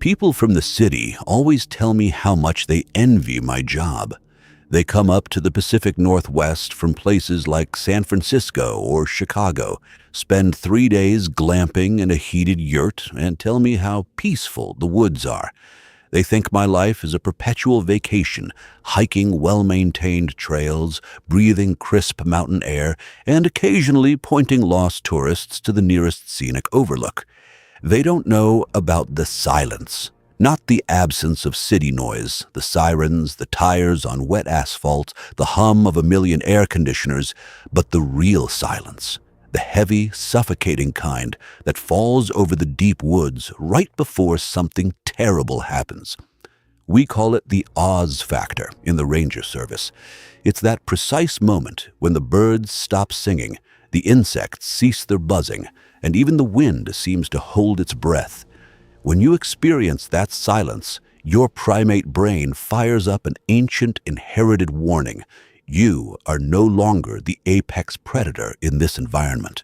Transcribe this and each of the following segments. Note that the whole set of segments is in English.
People from the city always tell me how much they envy my job. They come up to the Pacific Northwest from places like San Francisco or Chicago, spend 3 days glamping in a heated yurt, and tell me how peaceful the woods are. They think my life is a perpetual vacation, hiking well-maintained trails, breathing crisp mountain air, and occasionally pointing lost tourists to the nearest scenic overlook. They don't know about the silence. Not the absence of city noise, the sirens, the tires on wet asphalt, the hum of a million air conditioners, but the real silence, the heavy, suffocating kind that falls over the deep woods right before something terrible happens. We call it the Oz factor in the Ranger Service. It's that precise moment when the birds stop singing, the insects cease their buzzing, and even the wind seems to hold its breath. When you experience that silence, your primate brain fires up an ancient inherited warning. You are no longer the apex predator in this environment.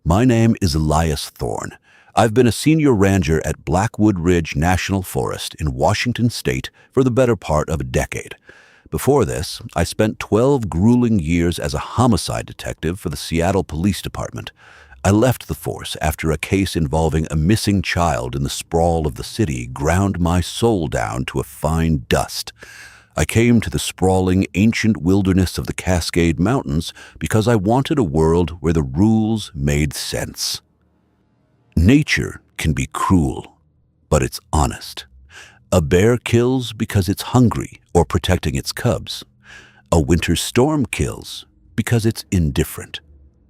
My name is Elias Thorne. I've been a senior ranger at Blackwood Ridge National Forest in Washington State for the better part of a decade. Before this, I spent 12 grueling years as a homicide detective for the Seattle Police Department. I left the force after a case involving a missing child in the sprawl of the city ground my soul down to a fine dust. I came to the sprawling, ancient wilderness of the Cascade Mountains because I wanted a world where the rules made sense. Nature can be cruel, but it's honest. A bear kills because it's hungry or protecting its cubs. A winter storm kills because it's indifferent.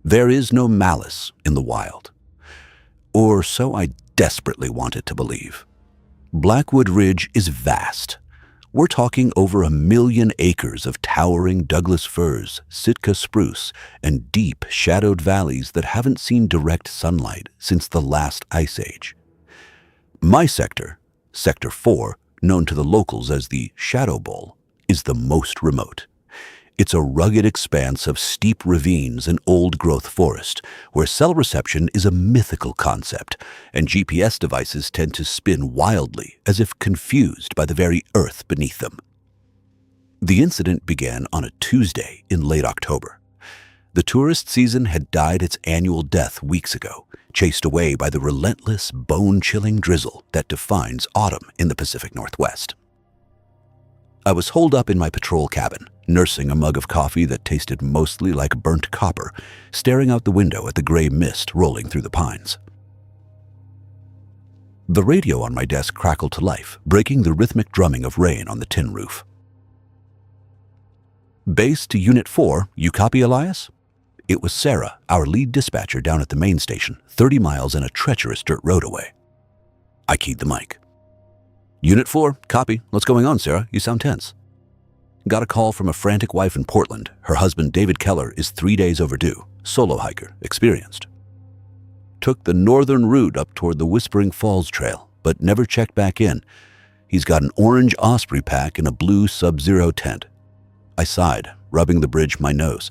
There is no malice in the wild. Or so I desperately wanted to believe. Blackwood Ridge is vast. We're talking over 1 million acres of towering Douglas firs, Sitka spruce, and deep, shadowed valleys that haven't seen direct sunlight since the last ice age. My sector, Sector 4, known to the locals as the Shadow Bowl, is the most remote. It's a rugged expanse of steep ravines and old-growth forest, where cell reception is a mythical concept, and GPS devices tend to spin wildly, as if confused by the very earth beneath them. The incident began on a Tuesday in late October. The tourist season had died its annual death weeks ago, chased away by the relentless, bone-chilling drizzle that defines autumn in the Pacific Northwest. I was holed up in my patrol cabin, nursing a mug of coffee that tasted mostly like burnt copper, staring out the window at the gray mist rolling through the pines. The radio on my desk crackled to life, breaking the rhythmic drumming of rain on the tin roof. "Base to Unit 4, you copy, Elias?" It was Sarah, our lead dispatcher down at the main station, 30 miles and a treacherous dirt road away. I keyed the mic. "Unit 4, copy. What's going on, Sarah? You sound tense." Got a call from a frantic wife in Portland. Her husband, David Keller, is 3 days overdue. Solo hiker, experienced. Took the northern route up toward the Whispering Falls Trail, but never checked back in. He's got an orange Osprey pack and a blue Sub-Zero tent. I sighed, rubbing the bridge of my nose.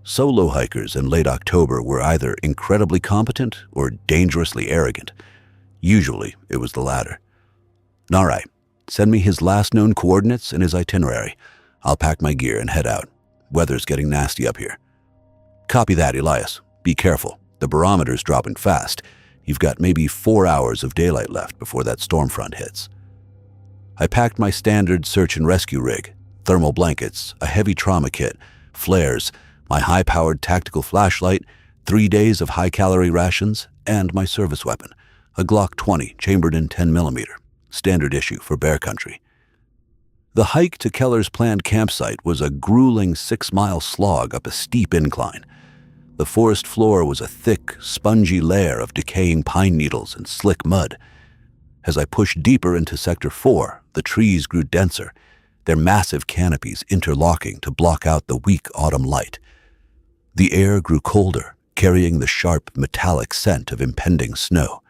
Solo hikers in late October were either incredibly competent or dangerously arrogant. Usually, it was the latter. All right, send me his last known coordinates and his itinerary. I'll pack my gear and head out. Weather's getting nasty up here. Copy that, Elias. Be careful. The barometer's dropping fast. You've got maybe 4 hours of daylight left before that storm front hits. I packed my standard search and rescue rig, thermal blankets, a heavy trauma kit, flares, my high-powered tactical flashlight, 3 days of high-calorie rations, and my service weapon, a Glock 20 chambered in 10mm. Standard issue for bear country. The hike to Keller's planned campsite was a grueling 6-mile slog up a steep incline. The forest floor was a thick, spongy layer of decaying pine needles and slick mud. As I pushed deeper into Sector 4, the trees grew denser, their massive canopies interlocking to block out the weak autumn light. The air grew colder, carrying the sharp, metallic scent of impending snow.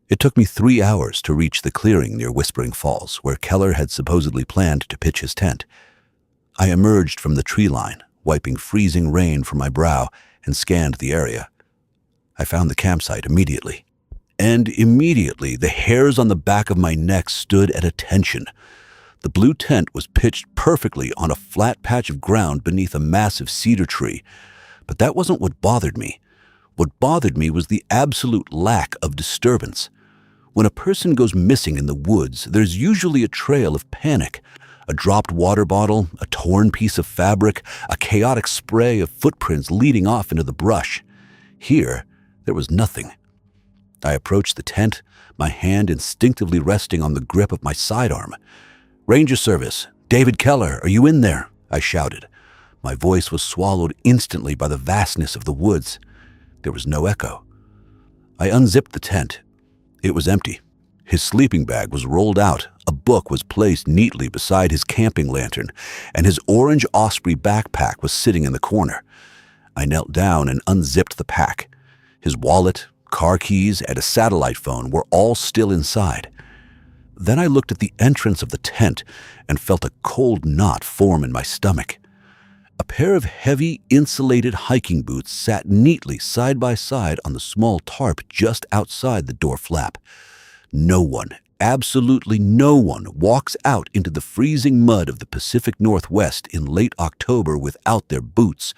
It took me 3 hours to reach the clearing near Whispering Falls, where Keller had supposedly planned to pitch his tent. I emerged from the tree line, wiping freezing rain from my brow, and scanned the area. I found the campsite immediately. and immediately the hairs on the back of my neck stood at attention. The blue tent was pitched perfectly on a flat patch of ground beneath a massive cedar tree, but that wasn't what bothered me. What bothered me was the absolute lack of disturbance. When a person goes missing in the woods, there's usually a trail of panic. A dropped water bottle, a torn piece of fabric, a chaotic spray of footprints leading off into the brush. Here, there was nothing. I approached the tent, my hand instinctively resting on the grip of my sidearm. "Ranger Service, David Keller, are you in there?" I shouted. My voice was swallowed instantly by the vastness of the woods. There was no echo. I unzipped the tent. It was empty. His sleeping bag was rolled out, a book was placed neatly beside his camping lantern, and his orange Osprey backpack was sitting in the corner. I knelt down and unzipped the pack. His wallet, car keys, and a satellite phone were all still inside. Then I looked at the entrance of the tent and felt a cold knot form in my stomach. A pair of heavy, insulated hiking boots sat neatly side by side on the small tarp just outside the door flap. No one, absolutely no one, walks out into the freezing mud of the Pacific Northwest in late October without their boots,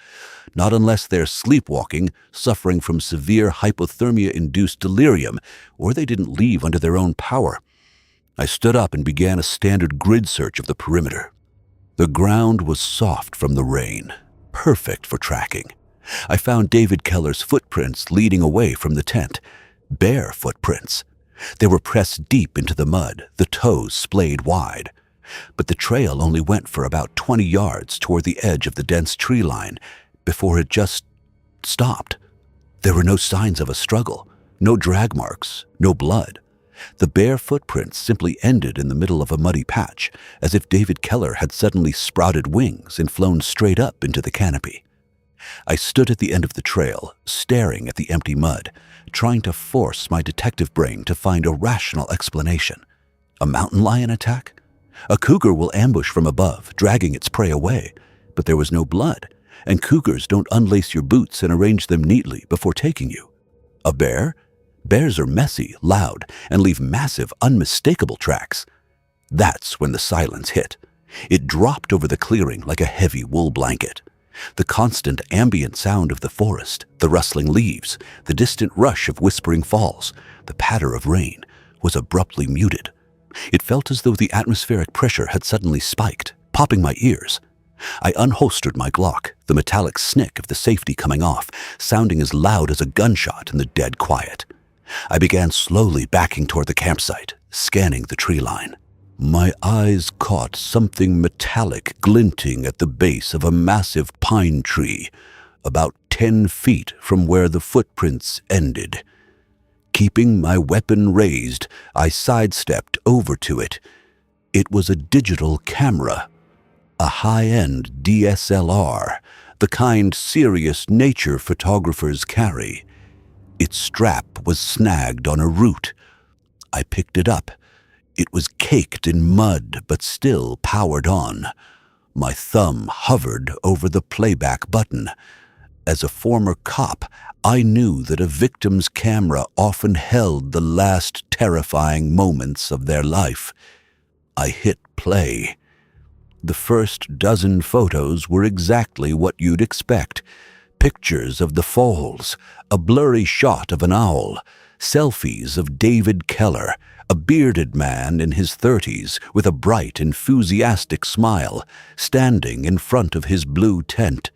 not unless they're sleepwalking, suffering from severe hypothermia-induced delirium, or they didn't leave under their own power. I stood up and began a standard grid search of the perimeter. The ground was soft from the rain, perfect for tracking. I found David Keller's footprints leading away from the tent, bare footprints. They were pressed deep into the mud, the toes splayed wide. But the trail only went for about 20 yards toward the edge of the dense tree line before it just stopped. There were no signs of a struggle, no drag marks, no blood. The bare footprints simply ended in the middle of a muddy patch, as if David Keller had suddenly sprouted wings and flown straight up into the canopy. I stood at the end of the trail, staring at the empty mud, trying to force my detective brain to find a rational explanation. A mountain lion attack? A cougar will ambush from above, dragging its prey away, but there was no blood, and cougars don't unlace your boots and arrange them neatly before taking you. A bear? Bears are messy, loud, and leave massive, unmistakable tracks. That's when the silence hit. It dropped over the clearing like a heavy wool blanket. The constant ambient sound of the forest, the rustling leaves, the distant rush of whispering falls, the patter of rain, was abruptly muted. It felt as though the atmospheric pressure had suddenly spiked, popping my ears. I unholstered my Glock, the metallic snick of the safety coming off, sounding as loud as a gunshot in the dead quiet. I began slowly backing toward the campsite, scanning the tree line. My eyes caught something metallic glinting at the base of a massive pine tree, about 10 feet from where the footprints ended. Keeping my weapon raised, I sidestepped over to it. It was a digital camera, a high-end DSLR, the kind serious nature photographers carry. Its strap was snagged on a root. I picked it up. It was caked in mud, but still powered on. My thumb hovered over the playback button. As a former cop, I knew that a victim's camera often held the last terrifying moments of their life. I hit play. The first dozen photos were exactly what you'd expect. Pictures of the falls, a blurry shot of an owl, selfies of David Keller, a bearded man in his 30s with a bright, enthusiastic smile, standing in front of his blue tent.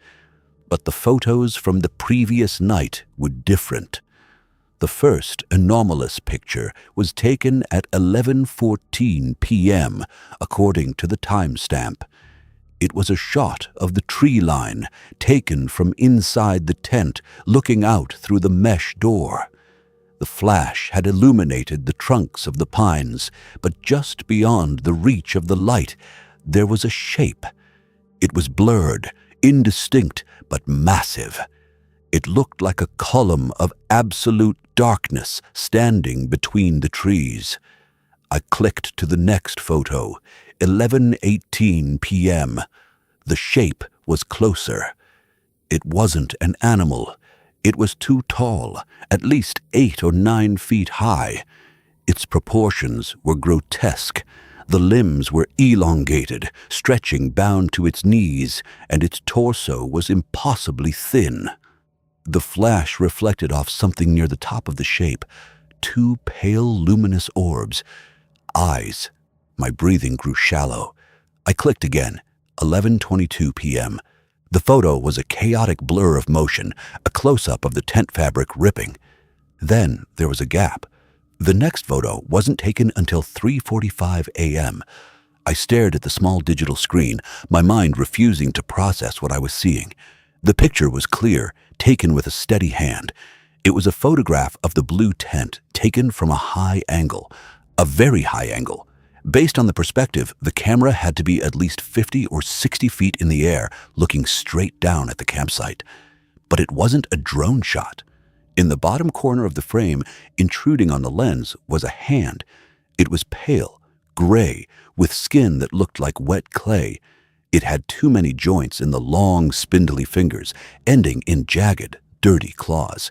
But the photos from the previous night were different. The first anomalous picture was taken at 11:14 p.m., according to the timestamp. It was a shot of the tree line, taken from inside the tent, looking out through the mesh door. The flash had illuminated the trunks of the pines, but just beyond the reach of the light, there was a shape. It was blurred, indistinct, but massive. It looked like a column of absolute darkness standing between the trees. I clicked to the next photo, 11:18 p.m. The shape was closer. It wasn't an animal. It was too tall, at least 8 or 9 feet high. Its proportions were grotesque. The limbs were elongated, stretching bound to its knees, and its torso was impossibly thin. The flash reflected off something near the top of the shape, 2 pale, luminous orbs. Eyes. My breathing grew shallow. I clicked again. 11:22 p.m. The photo was a chaotic blur of motion, a close-up of the tent fabric ripping. Then there was a gap. The next photo wasn't taken until 3:45 a.m. I stared at the small digital screen, my mind refusing to process what I was seeing. The picture was clear, taken with a steady hand. It was a photograph of the blue tent, taken from a high angle, a very high angle. Based on the perspective, the camera had to be at least 50 or 60 feet in the air, looking straight down at the campsite. But it wasn't a drone shot. In the bottom corner of the frame, intruding on the lens, was a hand. It was pale, gray, with skin that looked like wet clay. It had too many joints in the long, spindly fingers, ending in jagged, dirty claws.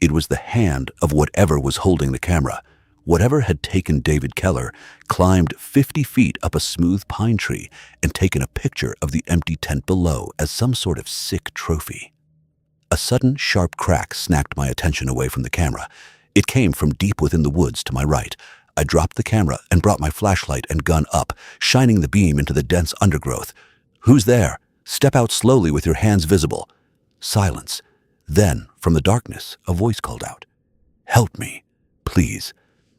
It was the hand of whatever was holding the camera. Whatever had taken David Keller climbed 50 feet up a smooth pine tree and taken a picture of the empty tent below as some sort of sick trophy. A sudden, sharp crack snapped my attention away from the camera. It came from deep within the woods to my right. I dropped the camera and brought my flashlight and gun up, shining the beam into the dense undergrowth. "Who's there? Step out slowly with your hands visible." Silence. Then, from the darkness, a voice called out, "Help me, please.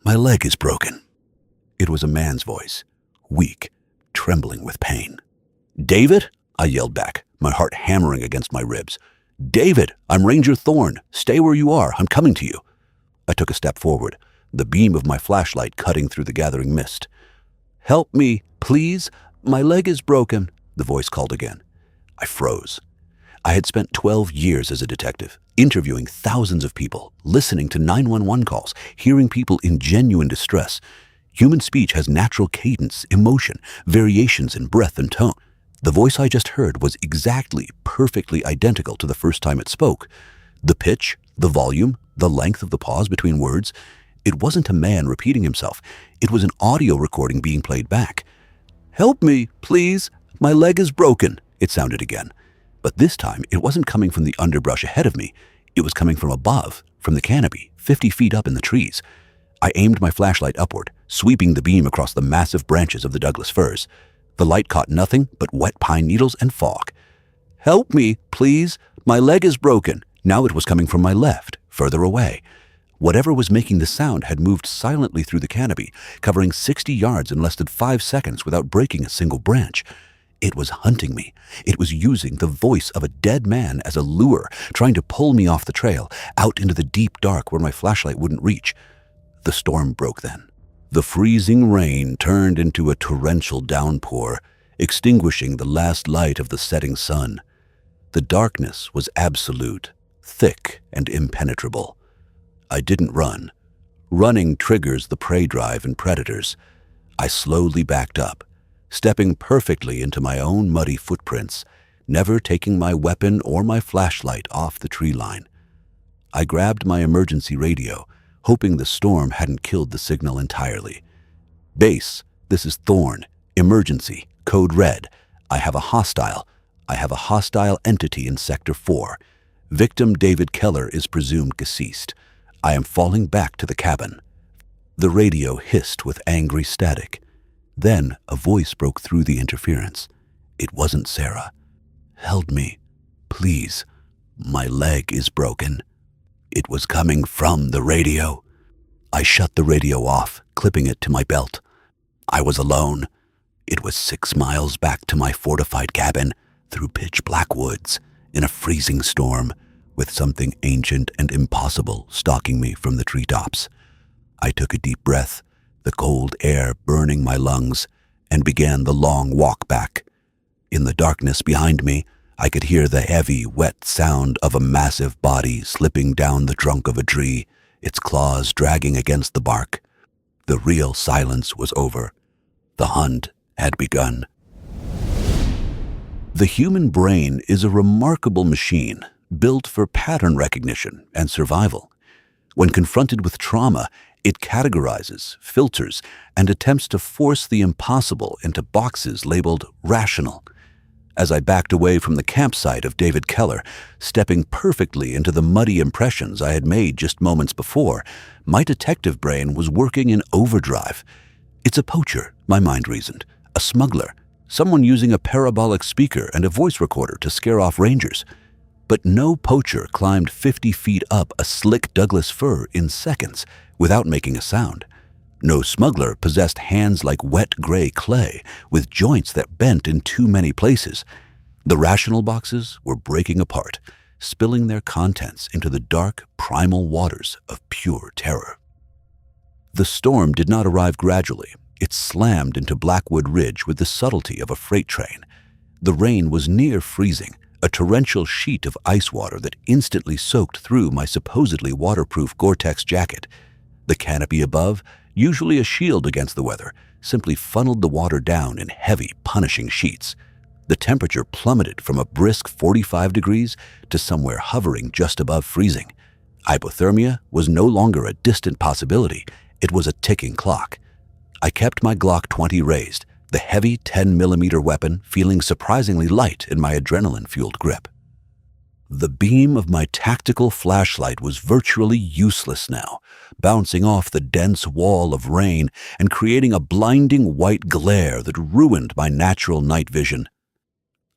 My leg is broken." It was a man's voice, weak, trembling with pain. "David?" I yelled back, my heart hammering against my ribs. "David, I'm Ranger Thorne. Stay where you are. I'm coming to you." I took a step forward, the beam of my flashlight cutting through the gathering mist. "Help me, please. My leg is broken," the voice called again. I froze. I had spent 12 years as a detective, interviewing thousands of people, listening to 911 calls, hearing people in genuine distress. Human speech has natural cadence, emotion, variations in breath and tone. The voice I just heard was exactly, perfectly identical to the first time it spoke. The pitch, the volume, the length of the pause between words. It wasn't a man repeating himself. It was an audio recording being played back. "Help me, please. My leg is broken," it sounded again. But this time, it wasn't coming from the underbrush ahead of me. It was coming from above, from the canopy, 50 feet up in the trees. I aimed my flashlight upward, sweeping the beam across the massive branches of the Douglas firs. The light caught nothing but wet pine needles and fog. "Help me, please. My leg is broken." Now it was coming from my left, further away. Whatever was making the sound had moved silently through the canopy, covering 60 yards in less than 5 seconds without breaking a single branch. It was hunting me. It was using the voice of a dead man as a lure, trying to pull me off the trail, out into the deep dark where my flashlight wouldn't reach. The storm broke then. The freezing rain turned into a torrential downpour, extinguishing the last light of the setting sun. The darkness was absolute, thick and impenetrable. I didn't run. Running triggers the prey drive in predators. I slowly backed up, stepping perfectly into my own muddy footprints, never taking my weapon or my flashlight off the tree line. I grabbed my emergency radio, hoping the storm hadn't killed the signal entirely. "Base, this is Thorne. Emergency. Code red. I have a hostile entity in Sector 4. Victim David Keller is presumed deceased. I am falling back to the cabin." The radio hissed with angry static. Then a voice broke through the interference. It wasn't Sarah. "Help me, please. My leg is broken." It was coming from the radio. I shut the radio off, clipping it to my belt. I was alone. It was 6 miles back to my fortified cabin, through pitch black woods, in a freezing storm, with something ancient and impossible stalking me from the treetops. I took a deep breath, the cold air burning my lungs, and began the long walk back. In the darkness behind me, I could hear the heavy, wet sound of a massive body slipping down the trunk of a tree, its claws dragging against the bark. The real silence was over. The hunt had begun. The human brain is a remarkable machine, built for pattern recognition and survival. When confronted with trauma, it categorizes, filters, and attempts to force the impossible into boxes labeled rational. As I backed away from the campsite of David Keller, stepping perfectly into the muddy impressions I had made just moments before, my detective brain was working in overdrive. It's a poacher, my mind reasoned, a smuggler, someone using a parabolic speaker and a voice recorder to scare off rangers. But no poacher climbed 50 feet up a slick Douglas fir in seconds without making a sound. No smuggler possessed hands like wet gray clay with joints that bent in too many places. The rational boxes were breaking apart, spilling their contents into the dark, primal waters of pure terror. The storm did not arrive gradually. It slammed into Blackwood Ridge with the subtlety of a freight train. The rain was near freezing, a torrential sheet of ice water that instantly soaked through my supposedly waterproof Gore-Tex jacket. The canopy above, usually a shield against the weather, simply funneled the water down in heavy, punishing sheets. The temperature plummeted from a brisk 45 degrees to somewhere hovering just above freezing. Hypothermia was no longer a distant possibility. It was a ticking clock. I kept my Glock 20 raised, the heavy 10mm weapon feeling surprisingly light in my adrenaline-fueled grip. The beam of my tactical flashlight was virtually useless now, bouncing off the dense wall of rain and creating a blinding white glare that ruined my natural night vision.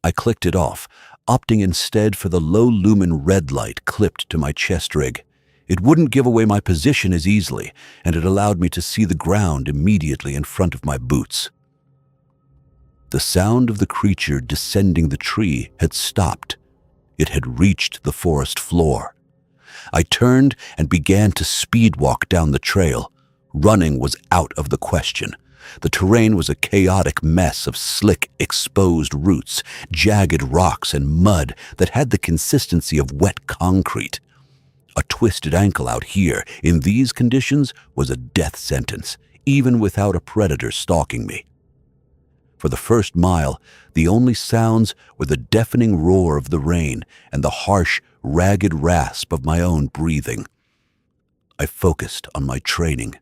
I clicked it off, opting instead for the low-lumen red light clipped to my chest rig. It wouldn't give away my position as easily, and it allowed me to see the ground immediately in front of my boots. The sound of the creature descending the tree had stopped. It had reached the forest floor. I turned and began to speed walk down the trail. Running was out of the question. The terrain was a chaotic mess of slick, exposed roots, jagged rocks, and mud that had the consistency of wet concrete. A twisted ankle out here, in these conditions, was a death sentence, even without a predator stalking me. For the first mile, the only sounds were the deafening roar of the rain and the harsh, ragged rasp of my own breathing. I focused on my training.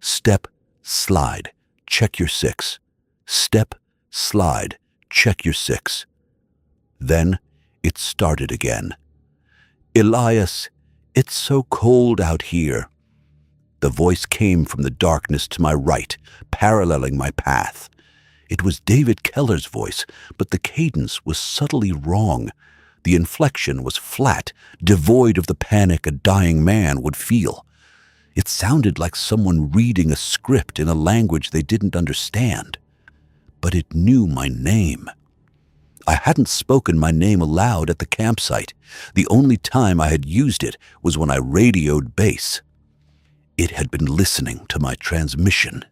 Step, slide, check your 6. Step, slide, check your 6. Then it started again. "Elias, it's so cold out here." The voice came from the darkness to my right, paralleling my path. It was David Keller's voice, but the cadence was subtly wrong. The inflection was flat, devoid of the panic a dying man would feel. It sounded like someone reading a script in a language they didn't understand. But it knew my name. I hadn't spoken my name aloud at the campsite. The only time I had used it was when I radioed base. It had been listening to my transmission.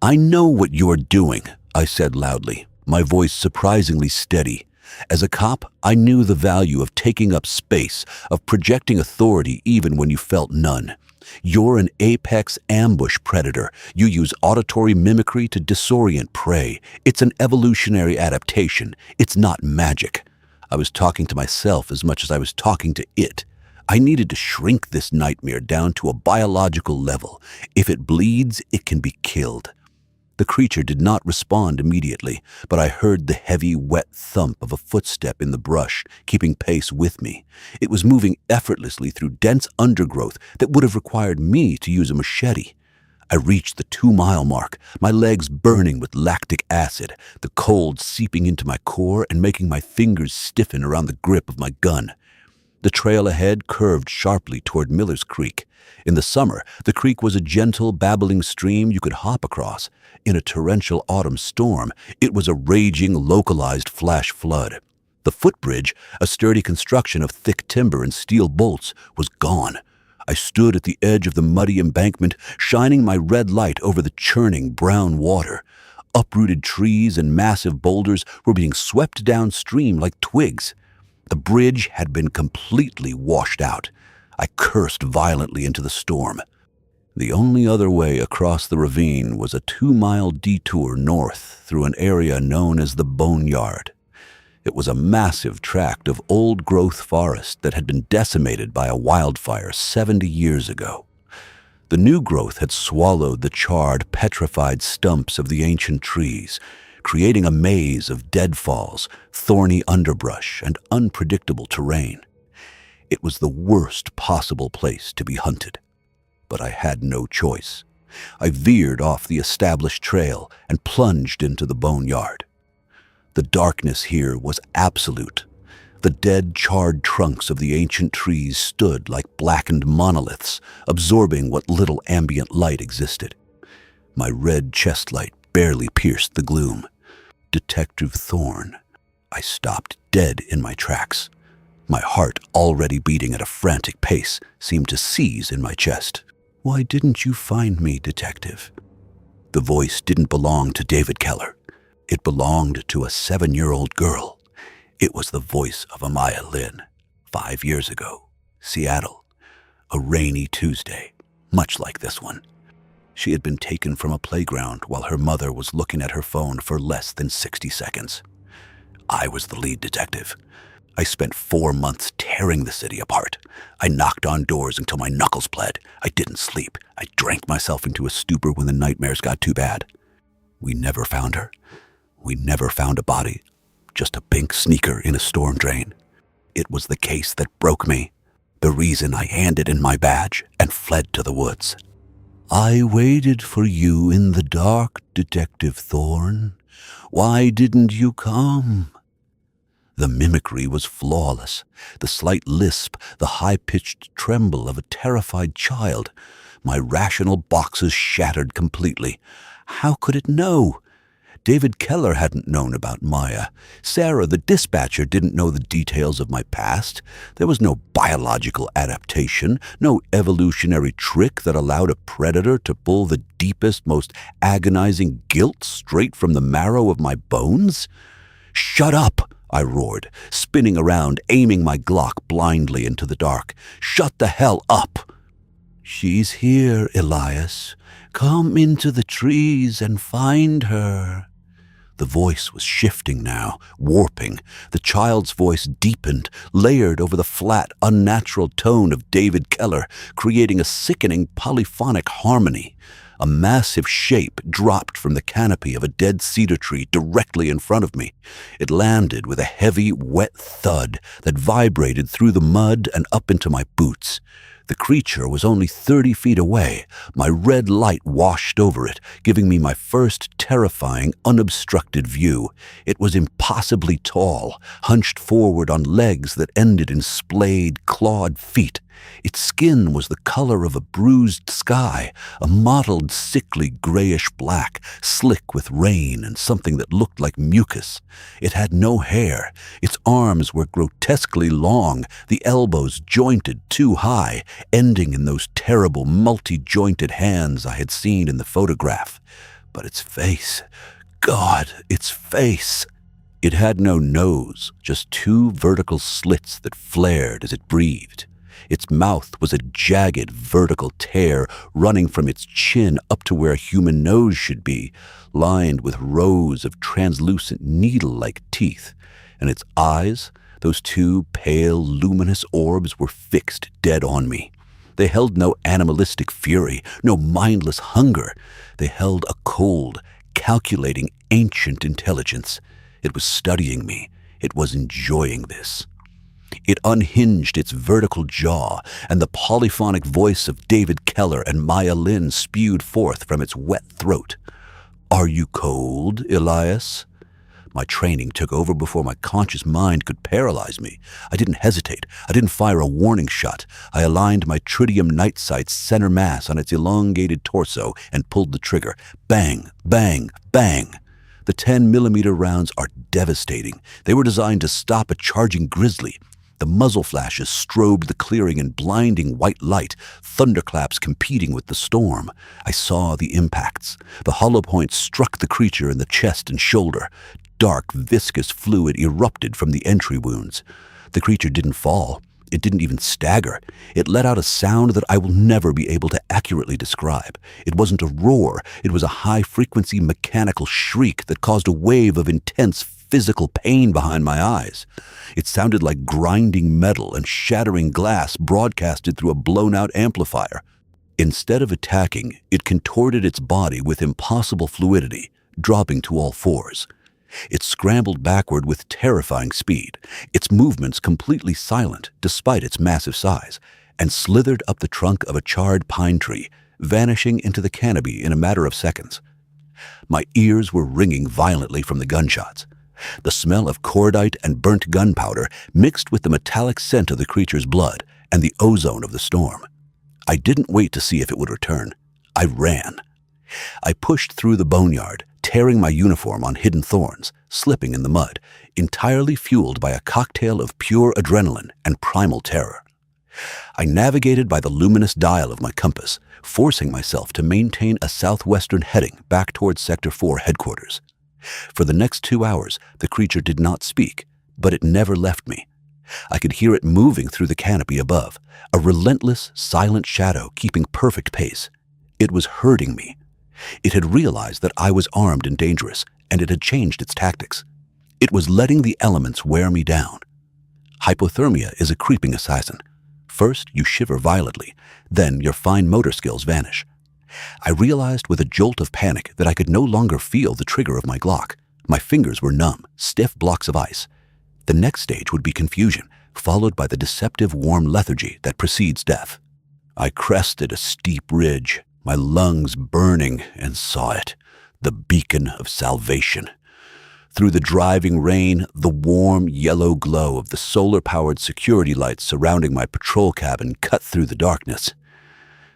"I know what you're doing," I said loudly, my voice surprisingly steady. As a cop, I knew the value of taking up space, of projecting authority even when you felt none. You're an apex ambush predator. You use auditory mimicry to disorient prey. It's an evolutionary adaptation. It's not magic. I was talking to myself as much as I was talking to it. I needed to shrink this nightmare down to a biological level. If it bleeds, it can be killed. The creature did not respond immediately, but I heard the heavy, wet thump of a footstep in the brush, keeping pace with me. It was moving effortlessly through dense undergrowth that would have required me to use a machete. I reached the 2-mile mark, my legs burning with lactic acid, the cold seeping into my core and making my fingers stiffen around the grip of my gun. The trail ahead curved sharply toward Miller's Creek. In the summer, the creek was a gentle, babbling stream you could hop across. In a torrential autumn storm, it was a raging, localized flash flood. The footbridge, a sturdy construction of thick timber and steel bolts, was gone. I stood at the edge of the muddy embankment, shining my red light over the churning brown water. Uprooted trees and massive boulders were being swept downstream like twigs. The bridge had been completely washed out. I cursed violently into the storm. The only other way across the ravine was a 2-mile detour north through an area known as the Boneyard. It was a massive tract of old-growth forest that had been decimated by a wildfire 70 years ago. The new growth had swallowed the charred, petrified stumps of the ancient trees, creating a maze of deadfalls, thorny underbrush, and unpredictable terrain. It was the worst possible place to be hunted. But I had no choice. I veered off the established trail and plunged into the boneyard. The darkness here was absolute. The dead, charred trunks of the ancient trees stood like blackened monoliths, absorbing what little ambient light existed. My red chest light barely pierced the gloom. Detective Thorne. I stopped dead in my tracks. My heart, already beating at a frantic pace, seemed to seize in my chest. "Why didn't you find me, Detective?" The voice didn't belong to David Keller. It belonged to a 7-year-old girl. It was the voice of Amaya Lynn, 5 years ago, Seattle. A rainy Tuesday, much like this one. She had been taken from a playground while her mother was looking at her phone for less than 60 seconds. I was the lead detective. I spent 4 months tearing the city apart. I knocked on doors until my knuckles bled. I didn't sleep. I drank myself into a stupor when the nightmares got too bad. We never found her. We never found a body. Just a pink sneaker in a storm drain. It was the case that broke me. The reason I handed in my badge and fled to the woods. "I waited for you in the dark, Detective Thorne. Why didn't you come?" The mimicry was flawless. The slight lisp, the high-pitched tremble of a terrified child. My rational boxes shattered completely. How could it know? David Keller hadn't known about Maya. Sarah, the dispatcher, didn't know the details of my past. There was no biological adaptation, no evolutionary trick that allowed a predator to pull the deepest, most agonizing guilt straight from the marrow of my bones. "Shut up!" I roared, spinning around, aiming my Glock blindly into the dark. "Shut the hell up!" "She's here, Elias. Come into the trees and find her." The voice was shifting now, warping. The child's voice deepened, layered over the flat, unnatural tone of David Keller, creating a sickening polyphonic harmony. A massive shape dropped from the canopy of a dead cedar tree directly in front of me. It landed with a heavy, wet thud that vibrated through the mud and up into my boots. The creature was only 30 feet away. My red light washed over it, giving me my first terrifying, unobstructed view. It was impossibly tall, hunched forward on legs that ended in splayed, clawed feet. Its skin was the color of a bruised sky, a mottled, sickly grayish-black, slick with rain and something that looked like mucus. It had no hair. Its arms were grotesquely long, the elbows jointed too high, ending in those terrible multi-jointed hands I had seen in the photograph. But its face, God, its face! It had no nose, just 2 vertical slits that flared as it breathed. Its mouth was a jagged, vertical tear running from its chin up to where a human nose should be, lined with rows of translucent needle-like teeth. And its eyes, those 2 pale, luminous orbs, were fixed dead on me. They held no animalistic fury, no mindless hunger. They held a cold, calculating, ancient intelligence. It was studying me. It was enjoying this. It unhinged its vertical jaw, and the polyphonic voice of David Keller and Maya Lynn spewed forth from its wet throat. "Are you cold, Elias?" My training took over before my conscious mind could paralyze me. I didn't hesitate. I didn't fire a warning shot. I aligned my tritium night sight's center mass on its elongated torso and pulled the trigger. Bang, bang, bang. The 10mm rounds are devastating. They were designed to stop a charging grizzly. The muzzle flashes strobed the clearing in blinding white light, thunderclaps competing with the storm. I saw the impacts. The hollow points struck the creature in the chest and shoulder. Dark, viscous fluid erupted from the entry wounds. The creature didn't fall. It didn't even stagger. It let out a sound that I will never be able to accurately describe. It wasn't a roar. It was a high-frequency mechanical shriek that caused a wave of intense physical pain behind my eyes. It sounded like grinding metal and shattering glass broadcasted through a blown-out amplifier. Instead of attacking, it contorted its body with impossible fluidity, dropping to all fours. It scrambled backward with terrifying speed, its movements completely silent despite its massive size, and slithered up the trunk of a charred pine tree, vanishing into the canopy in a matter of seconds. My ears were ringing violently from the gunshots. The smell of cordite and burnt gunpowder mixed with the metallic scent of the creature's blood and the ozone of the storm. I didn't wait to see if it would return. I ran. I pushed through the boneyard, tearing my uniform on hidden thorns, slipping in the mud, entirely fueled by a cocktail of pure adrenaline and primal terror. I navigated by the luminous dial of my compass, forcing myself to maintain a southwestern heading back towards Sector 4 headquarters. For the next 2 hours, the creature did not speak, but it never left me. I could hear it moving through the canopy above, a relentless, silent shadow keeping perfect pace. It was hurting me. It had realized that I was armed and dangerous, and it had changed its tactics. It was letting the elements wear me down. Hypothermia is a creeping assassin. First, you shiver violently, then your fine motor skills vanish. I realized with a jolt of panic that I could no longer feel the trigger of my Glock. My fingers were numb, stiff blocks of ice. The next stage would be confusion, followed by the deceptive warm lethargy that precedes death. I crested a steep ridge, my lungs burning, and saw it, the beacon of salvation. Through the driving rain, the warm, yellow glow of the solar-powered security lights surrounding my patrol cabin cut through the darkness.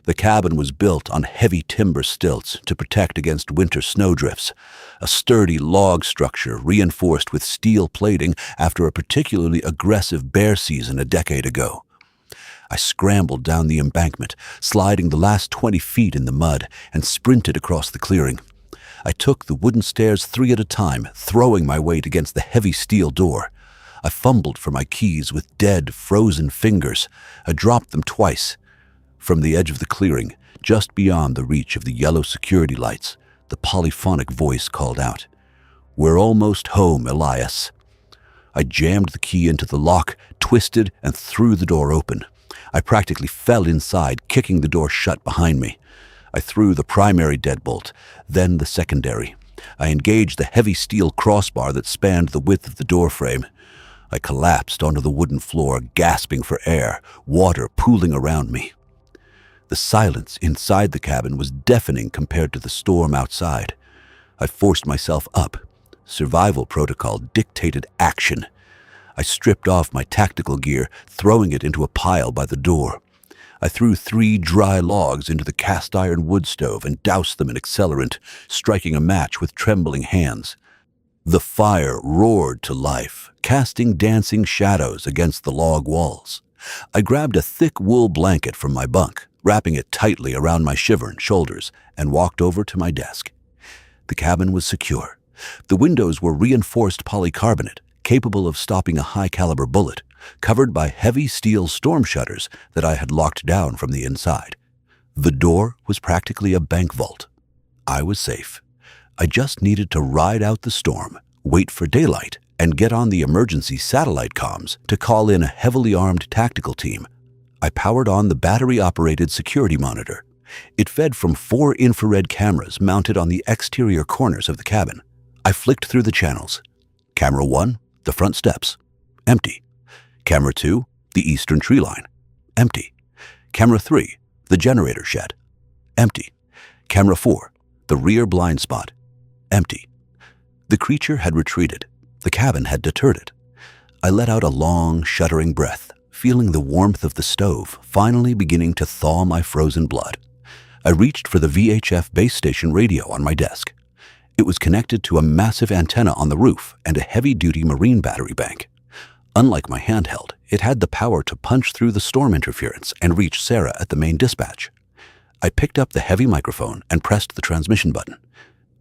The cabin was built on heavy timber stilts to protect against winter snowdrifts, a sturdy log structure reinforced with steel plating after a particularly aggressive bear season a decade ago. I scrambled down the embankment, sliding the last 20 feet in the mud, and sprinted across the clearing. I took the wooden stairs 3 at a time, throwing my weight against the heavy steel door. I fumbled for my keys with dead, frozen fingers. I dropped them twice. From the edge of the clearing, just beyond the reach of the yellow security lights, the polyphonic voice called out, "We're almost home, Elias." I jammed the key into the lock, twisted, and threw the door open. I practically fell inside, kicking the door shut behind me. I threw the primary deadbolt, then the secondary. I engaged the heavy steel crossbar that spanned the width of the doorframe. I collapsed onto the wooden floor, gasping for air, water pooling around me. The silence inside the cabin was deafening compared to the storm outside. I forced myself up. Survival protocol dictated action. I stripped off my tactical gear, throwing it into a pile by the door. I threw 3 dry logs into the cast-iron wood stove and doused them in accelerant, striking a match with trembling hands. The fire roared to life, casting dancing shadows against the log walls. I grabbed a thick wool blanket from my bunk, wrapping it tightly around my shivering shoulders, and walked over to my desk. The cabin was secure. The windows were reinforced polycarbonate, capable of stopping a high-caliber bullet, covered by heavy steel storm shutters that I had locked down from the inside. The door was practically a bank vault. I was safe. I just needed to ride out the storm, wait for daylight, and get on the emergency satellite comms to call in a heavily armed tactical team. I powered on the battery-operated security monitor. It fed from 4 infrared cameras mounted on the exterior corners of the cabin. I flicked through the channels. Camera 1, the front steps. Empty. Camera 2, the eastern tree line. Empty. Camera 3, the generator shed. Empty. Camera 4, the rear blind spot. Empty. The creature had retreated. The cabin had deterred it. I let out a long, shuddering breath, feeling the warmth of the stove finally beginning to thaw my frozen blood. I reached for the VHF base station radio on my desk. It was connected to a massive antenna on the roof and a heavy-duty marine battery bank. Unlike my handheld, it had the power to punch through the storm interference and reach Sarah at the main dispatch. I picked up the heavy microphone and pressed the transmission button.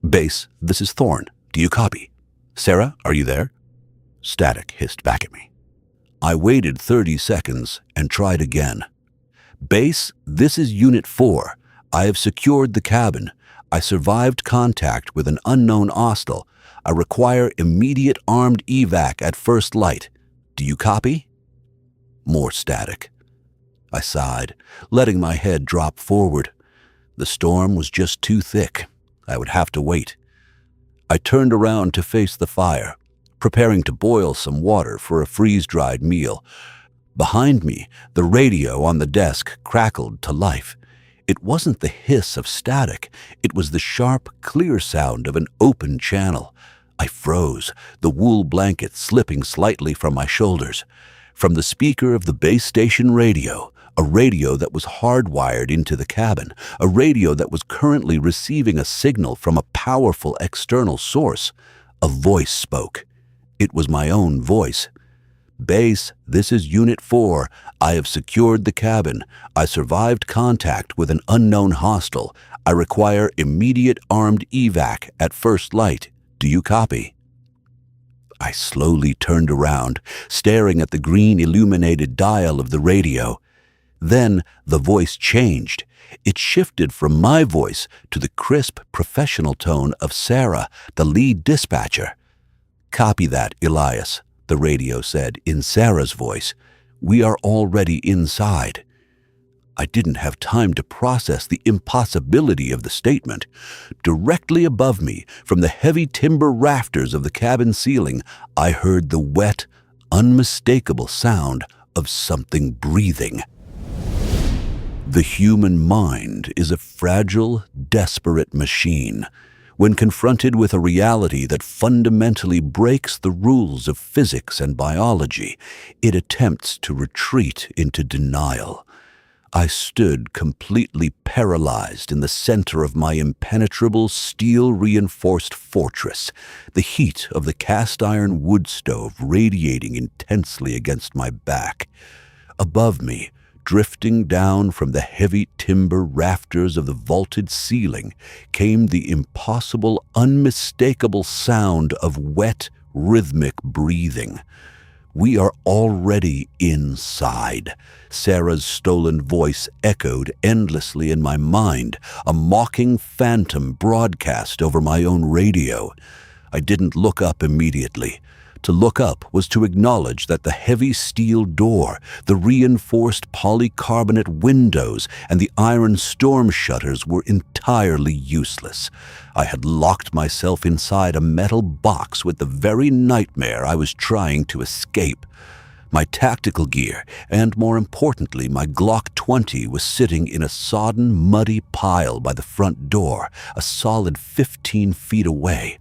"Base, this is Thorne. Do you copy? Sarah, are you there?" Static hissed back at me. I waited 30 seconds and tried again. "Base, this is Unit 4. I have secured the cabin. I survived contact with an unknown hostile, I require immediate armed evac at first light. Do you copy? More static. I sighed, letting my head drop forward. The storm was just too thick. I would have to wait. I turned around to face the fire, preparing to boil some water for a freeze-dried meal. Behind me, the radio on the desk crackled to life. It wasn't the hiss of static. It was the sharp, clear sound of an open channel. I froze, the wool blanket slipping slightly from my shoulders. From the speaker of the base station radio, a radio that was hardwired into the cabin, a radio that was currently receiving a signal from a powerful external source, a voice spoke. It was my own voice. "Base, this is Unit 4. I have secured the cabin. I survived contact with an unknown hostile. I require immediate armed evac at first light. Do you copy?" I slowly turned around, staring at the green illuminated dial of the radio. Then the voice changed. It shifted from my voice to the crisp, professional tone of Sarah, the lead dispatcher. "Copy that, Elias," the radio said in Sarah's voice. "We are already inside." I didn't have time to process the impossibility of the statement. Directly above me, from the heavy timber rafters of the cabin ceiling, I heard the wet, unmistakable sound of something breathing. The human mind is a fragile, desperate machine. When confronted with a reality that fundamentally breaks the rules of physics and biology, it attempts to retreat into denial. I stood completely paralyzed in the center of my impenetrable steel-reinforced fortress, the heat of the cast-iron wood stove radiating intensely against my back. Above me, drifting down from the heavy timber rafters of the vaulted ceiling, came the impossible, unmistakable sound of wet, rhythmic breathing. "We are already inside." Sarah's stolen voice echoed endlessly in my mind, a mocking phantom broadcast over my own radio. I didn't look up immediately. To look up was to acknowledge that the heavy steel door, the reinforced polycarbonate windows, and the iron storm shutters were entirely useless. I had locked myself inside a metal box with the very nightmare I was trying to escape. My tactical gear, and more importantly, my Glock 20 was sitting in a sodden, muddy pile by the front door, a solid 15 feet away.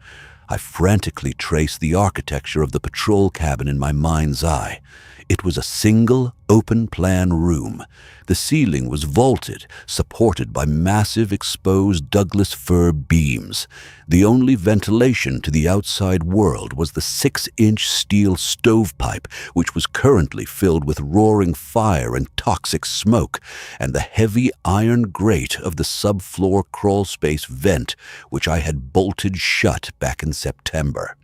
I frantically traced the architecture of the patrol cabin in my mind's eye. It was a single, open-plan room. The ceiling was vaulted, supported by massive exposed Douglas fir beams. The only ventilation to the outside world was the 6-inch steel stovepipe, which was currently filled with roaring fire and toxic smoke, and the heavy iron grate of the subfloor crawlspace vent, which I had bolted shut back in September.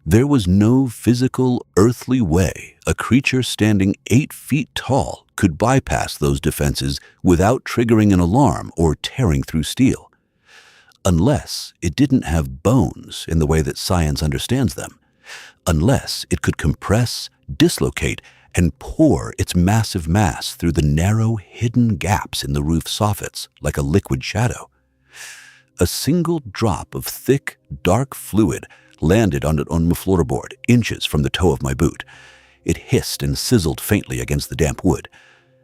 There was no physical, earthly way a creature standing 8 feet tall could bypass those defenses without triggering an alarm or tearing through steel. Unless it didn't have bones in the way that science understands them. Unless it could compress, dislocate, and pour its massive mass through the narrow, hidden gaps in the roof soffits like a liquid shadow. A single drop of thick, dark fluid landed on my floorboard, inches from the toe of my boot. It hissed and sizzled faintly against the damp wood.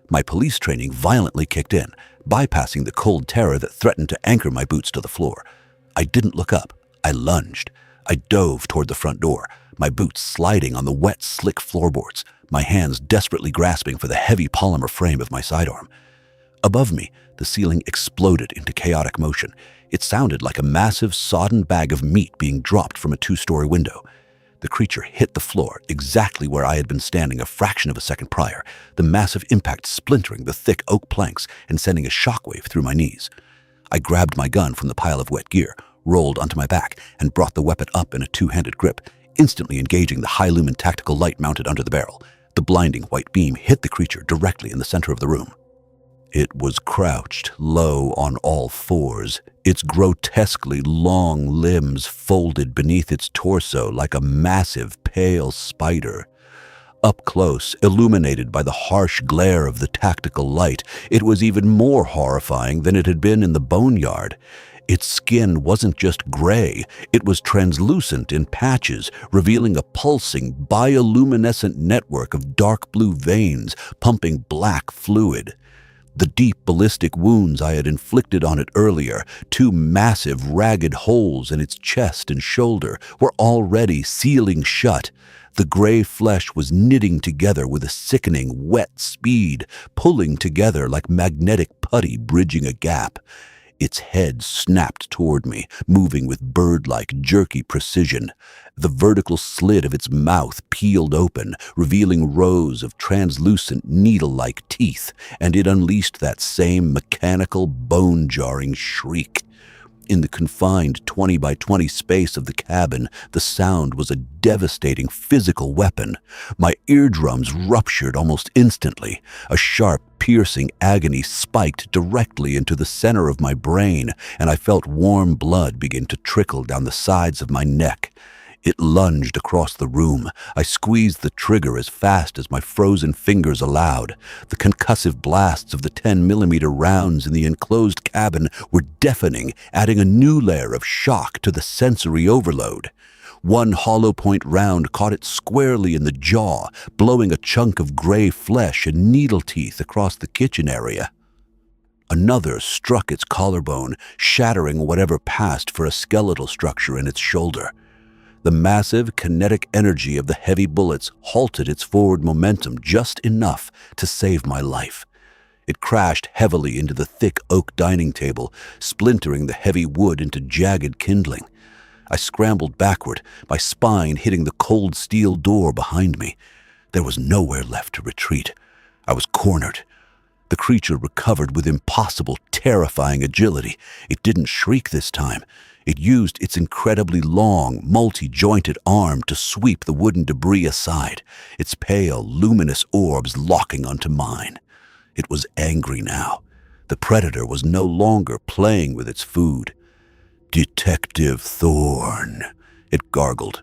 My police training violently kicked in, bypassing the cold terror that threatened to anchor my boots to the floor. I didn't look up. I lunged. I dove toward the front door, my boots sliding on the wet, slick floorboards, my hands desperately grasping for the heavy polymer frame of my sidearm. Above me, the ceiling exploded into chaotic motion. It sounded like a massive, sodden bag of meat being dropped from a 2-story window. The creature hit the floor exactly where I had been standing a fraction of a second prior, the massive impact splintering the thick oak planks and sending a shockwave through my knees. I grabbed my gun from the pile of wet gear, rolled onto my back, and brought the weapon up in a 2-handed grip, instantly engaging the high-lumen tactical light mounted under the barrel. The blinding white beam hit the creature directly in the center of the room. It was crouched low on all fours, its grotesquely long limbs folded beneath its torso like a massive pale spider. Up close, illuminated by the harsh glare of the tactical light, it was even more horrifying than it had been in the boneyard. Its skin wasn't just gray, it was translucent in patches, revealing a pulsing, bioluminescent network of dark blue veins pumping black fluid. The deep ballistic wounds I had inflicted on it earlier, two massive, ragged holes in its chest and shoulder, were already sealing shut. The gray flesh was knitting together with a sickening, wet speed, pulling together like magnetic putty bridging a gap. Its head snapped toward me, moving with bird-like, jerky precision. The vertical slit of its mouth peeled open, revealing rows of translucent, needle-like teeth, and it unleashed that same mechanical, bone-jarring shriek. In the confined 20 by 20 space of the cabin, the sound was a devastating physical weapon. My eardrums ruptured almost instantly. A sharp, piercing agony spiked directly into the center of my brain, and I felt warm blood begin to trickle down the sides of my neck. It lunged across the room. I squeezed the trigger as fast as my frozen fingers allowed. The concussive blasts of the 10mm rounds in the enclosed cabin were deafening, adding a new layer of shock to the sensory overload. One hollow-point round caught it squarely in the jaw, blowing a chunk of gray flesh and needle teeth across the kitchen area. Another struck its collarbone, shattering whatever passed for a skeletal structure in its shoulder. The massive kinetic energy of the heavy bullets halted its forward momentum just enough to save my life. It crashed heavily into the thick oak dining table, splintering the heavy wood into jagged kindling. I scrambled backward, my spine hitting the cold steel door behind me. There was nowhere left to retreat. I was cornered. The creature recovered with impossible, terrifying agility. It didn't shriek this time. It used its incredibly long, multi-jointed arm to sweep the wooden debris aside, its pale, luminous orbs locking onto mine. It was angry now. The predator was no longer playing with its food. "Detective Thorne," it gargled.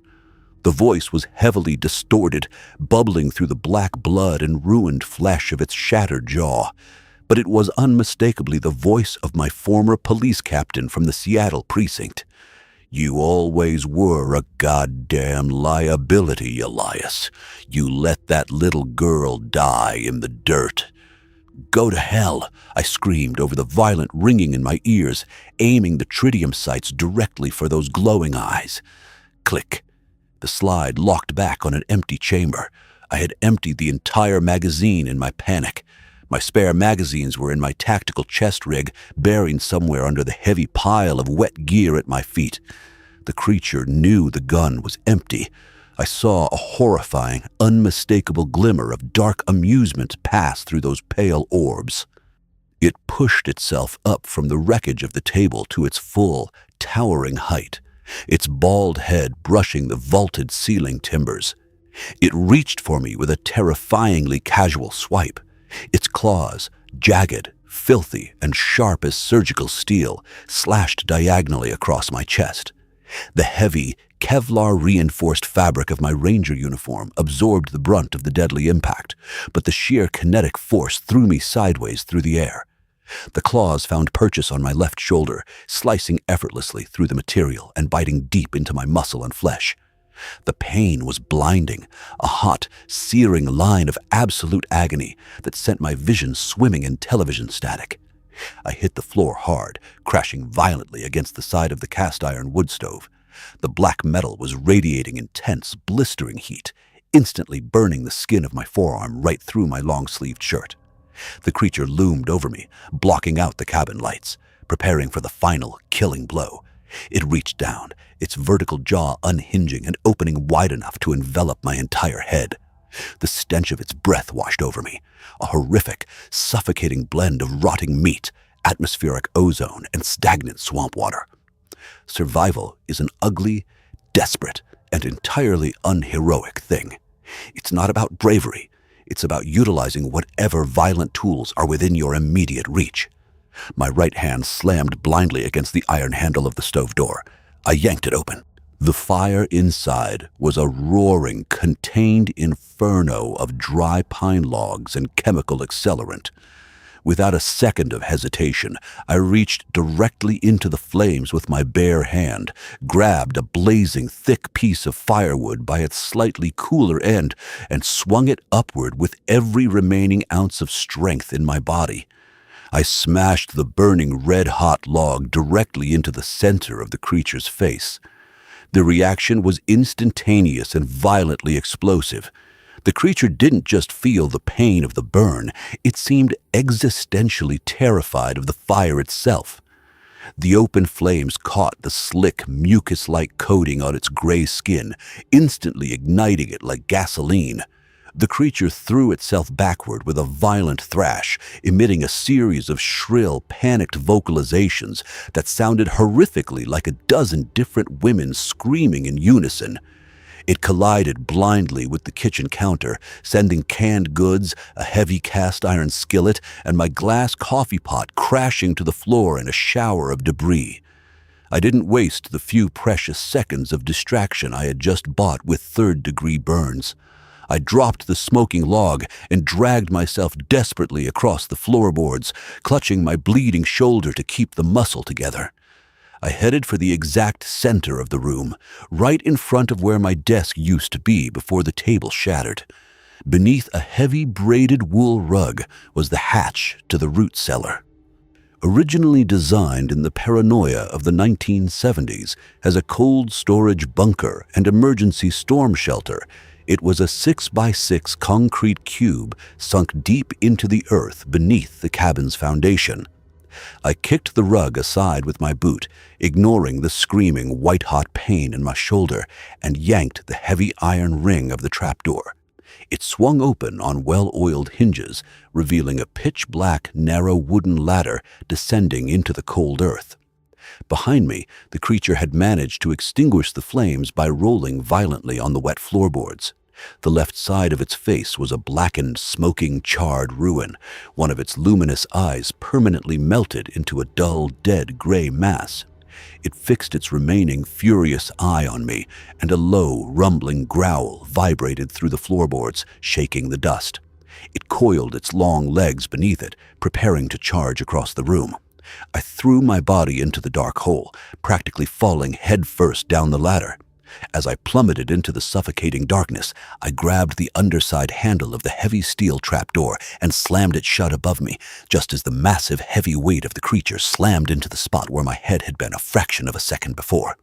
The voice was heavily distorted, bubbling through the black blood and ruined flesh of its shattered jaw. But it was unmistakably the voice of my former police captain from the Seattle precinct. "You always were a goddamn liability, Elias. You let that little girl die in the dirt." "Go to hell," I screamed over the violent ringing in my ears, aiming the tritium sights directly for those glowing eyes. Click. The slide locked back on an empty chamber. I had emptied the entire magazine in my panic. My spare magazines were in my tactical chest rig, buried somewhere under the heavy pile of wet gear at my feet. The creature knew the gun was empty. I saw a horrifying, unmistakable glimmer of dark amusement pass through those pale orbs. It pushed itself up from the wreckage of the table to its full, towering height, its bald head brushing the vaulted ceiling timbers. It reached for me with a terrifyingly casual swipe. Its claws, jagged, filthy, and sharp as surgical steel, slashed diagonally across my chest. The heavy, Kevlar-reinforced fabric of my ranger uniform absorbed the brunt of the deadly impact, but the sheer kinetic force threw me sideways through the air. The claws found purchase on my left shoulder, slicing effortlessly through the material and biting deep into my muscle and flesh. The pain was blinding, a hot, searing line of absolute agony that sent my vision swimming in television static. I hit the floor hard, crashing violently against the side of the cast-iron wood stove. The black metal was radiating intense, blistering heat, instantly burning the skin of my forearm right through my long-sleeved shirt. The creature loomed over me, blocking out the cabin lights, preparing for the final, killing blow. It reached down, its vertical jaw unhinging and opening wide enough to envelop my entire head. The stench of its breath washed over me, a horrific, suffocating blend of rotting meat, atmospheric ozone, and stagnant swamp water. Survival is an ugly, desperate, and entirely unheroic thing. It's not about bravery. It's about utilizing whatever violent tools are within your immediate reach. My right hand slammed blindly against the iron handle of the stove door. I yanked it open. The fire inside was a roaring, contained inferno of dry pine logs and chemical accelerant. Without a second of hesitation, I reached directly into the flames with my bare hand, grabbed a blazing, thick piece of firewood by its slightly cooler end, and swung it upward with every remaining ounce of strength in my body. I smashed the burning red-hot log directly into the center of the creature's face. The reaction was instantaneous and violently explosive. The creature didn't just feel the pain of the burn, it seemed existentially terrified of the fire itself. The open flames caught the slick, mucus-like coating on its gray skin, instantly igniting it like gasoline. The creature threw itself backward with a violent thrash, emitting a series of shrill, panicked vocalizations that sounded horrifically like a dozen different women screaming in unison. It collided blindly with the kitchen counter, sending canned goods, a heavy cast-iron skillet, and my glass coffee pot crashing to the floor in a shower of debris. I didn't waste the few precious seconds of distraction I had just bought with third-degree burns. I dropped the smoking log and dragged myself desperately across the floorboards, clutching my bleeding shoulder to keep the muscle together. I headed for the exact center of the room, right in front of where my desk used to be before the table shattered. Beneath a heavy braided wool rug was the hatch to the root cellar. Originally designed in the paranoia of the 1970s as a cold storage bunker and emergency storm shelter, it was a 6x6 concrete cube sunk deep into the earth beneath the cabin's foundation. I kicked the rug aside with my boot, ignoring the screaming white-hot pain in my shoulder, and yanked the heavy iron ring of the trapdoor. It swung open on well-oiled hinges, revealing a pitch-black, narrow wooden ladder descending into the cold earth. Behind me, the creature had managed to extinguish the flames by rolling violently on the wet floorboards. The left side of its face was a blackened, smoking, charred ruin, one of its luminous eyes permanently melted into a dull, dead gray mass. It fixed its remaining furious eye on me, and a low, rumbling growl vibrated through the floorboards, shaking the dust. It coiled its long legs beneath it, preparing to charge across the room. I threw my body into the dark hole, practically falling headfirst down the ladder. As I plummeted into the suffocating darkness, I grabbed the underside handle of the heavy steel trapdoor and slammed it shut above me, just as the massive, heavy weight of the creature slammed into the spot where my head had been a fraction of a second before.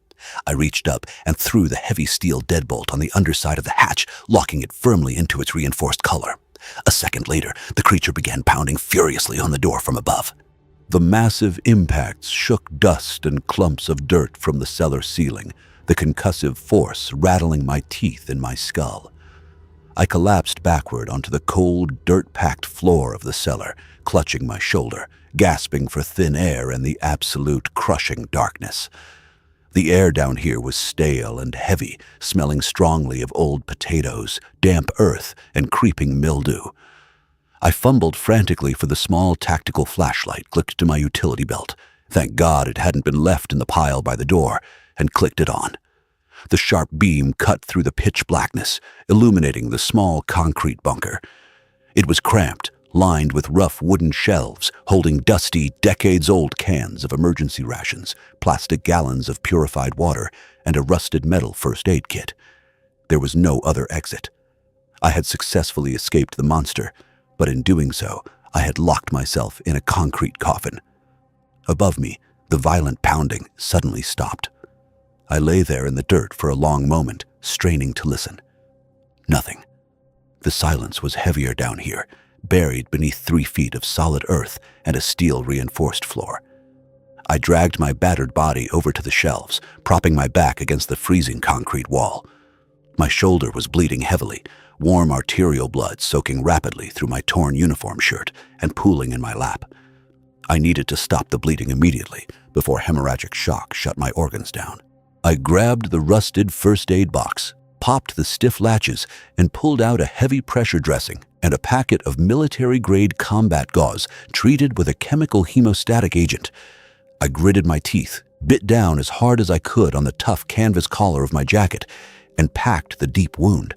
I reached up and threw the heavy steel deadbolt on the underside of the hatch, locking it firmly into its reinforced collar. A second later, the creature began pounding furiously on the door from above. The massive impacts shook dust and clumps of dirt from the cellar ceiling, the concussive force rattling my teeth in my skull. I collapsed backward onto the cold, dirt-packed floor of the cellar, clutching my shoulder, gasping for thin air in the absolute crushing darkness. The air down here was stale and heavy, smelling strongly of old potatoes, damp earth, and creeping mildew. I fumbled frantically for the small tactical flashlight clipped to my utility belt. Thank God it hadn't been left in the pile by the door, and clicked it on. The sharp beam cut through the pitch blackness, illuminating the small concrete bunker. It was cramped, lined with rough wooden shelves holding dusty, decades-old cans of emergency rations, plastic gallons of purified water, and a rusted metal first aid kit. There was no other exit. I had successfully escaped the monster, but in doing so, I had locked myself in a concrete coffin. Above me, the violent pounding suddenly stopped. I lay there in the dirt for a long moment, straining to listen. Nothing. The silence was heavier down here, buried beneath 3 feet of solid earth and a steel-reinforced floor. I dragged my battered body over to the shelves, propping my back against the freezing concrete wall. My shoulder was bleeding heavily, warm arterial blood soaking rapidly through my torn uniform shirt and pooling in my lap. I needed to stop the bleeding immediately before hemorrhagic shock shut my organs down. I grabbed the rusted first aid box, popped the stiff latches, and pulled out a heavy pressure dressing and a packet of military-grade combat gauze treated with a chemical hemostatic agent. I gritted my teeth, bit down as hard as I could on the tough canvas collar of my jacket, and packed the deep wound.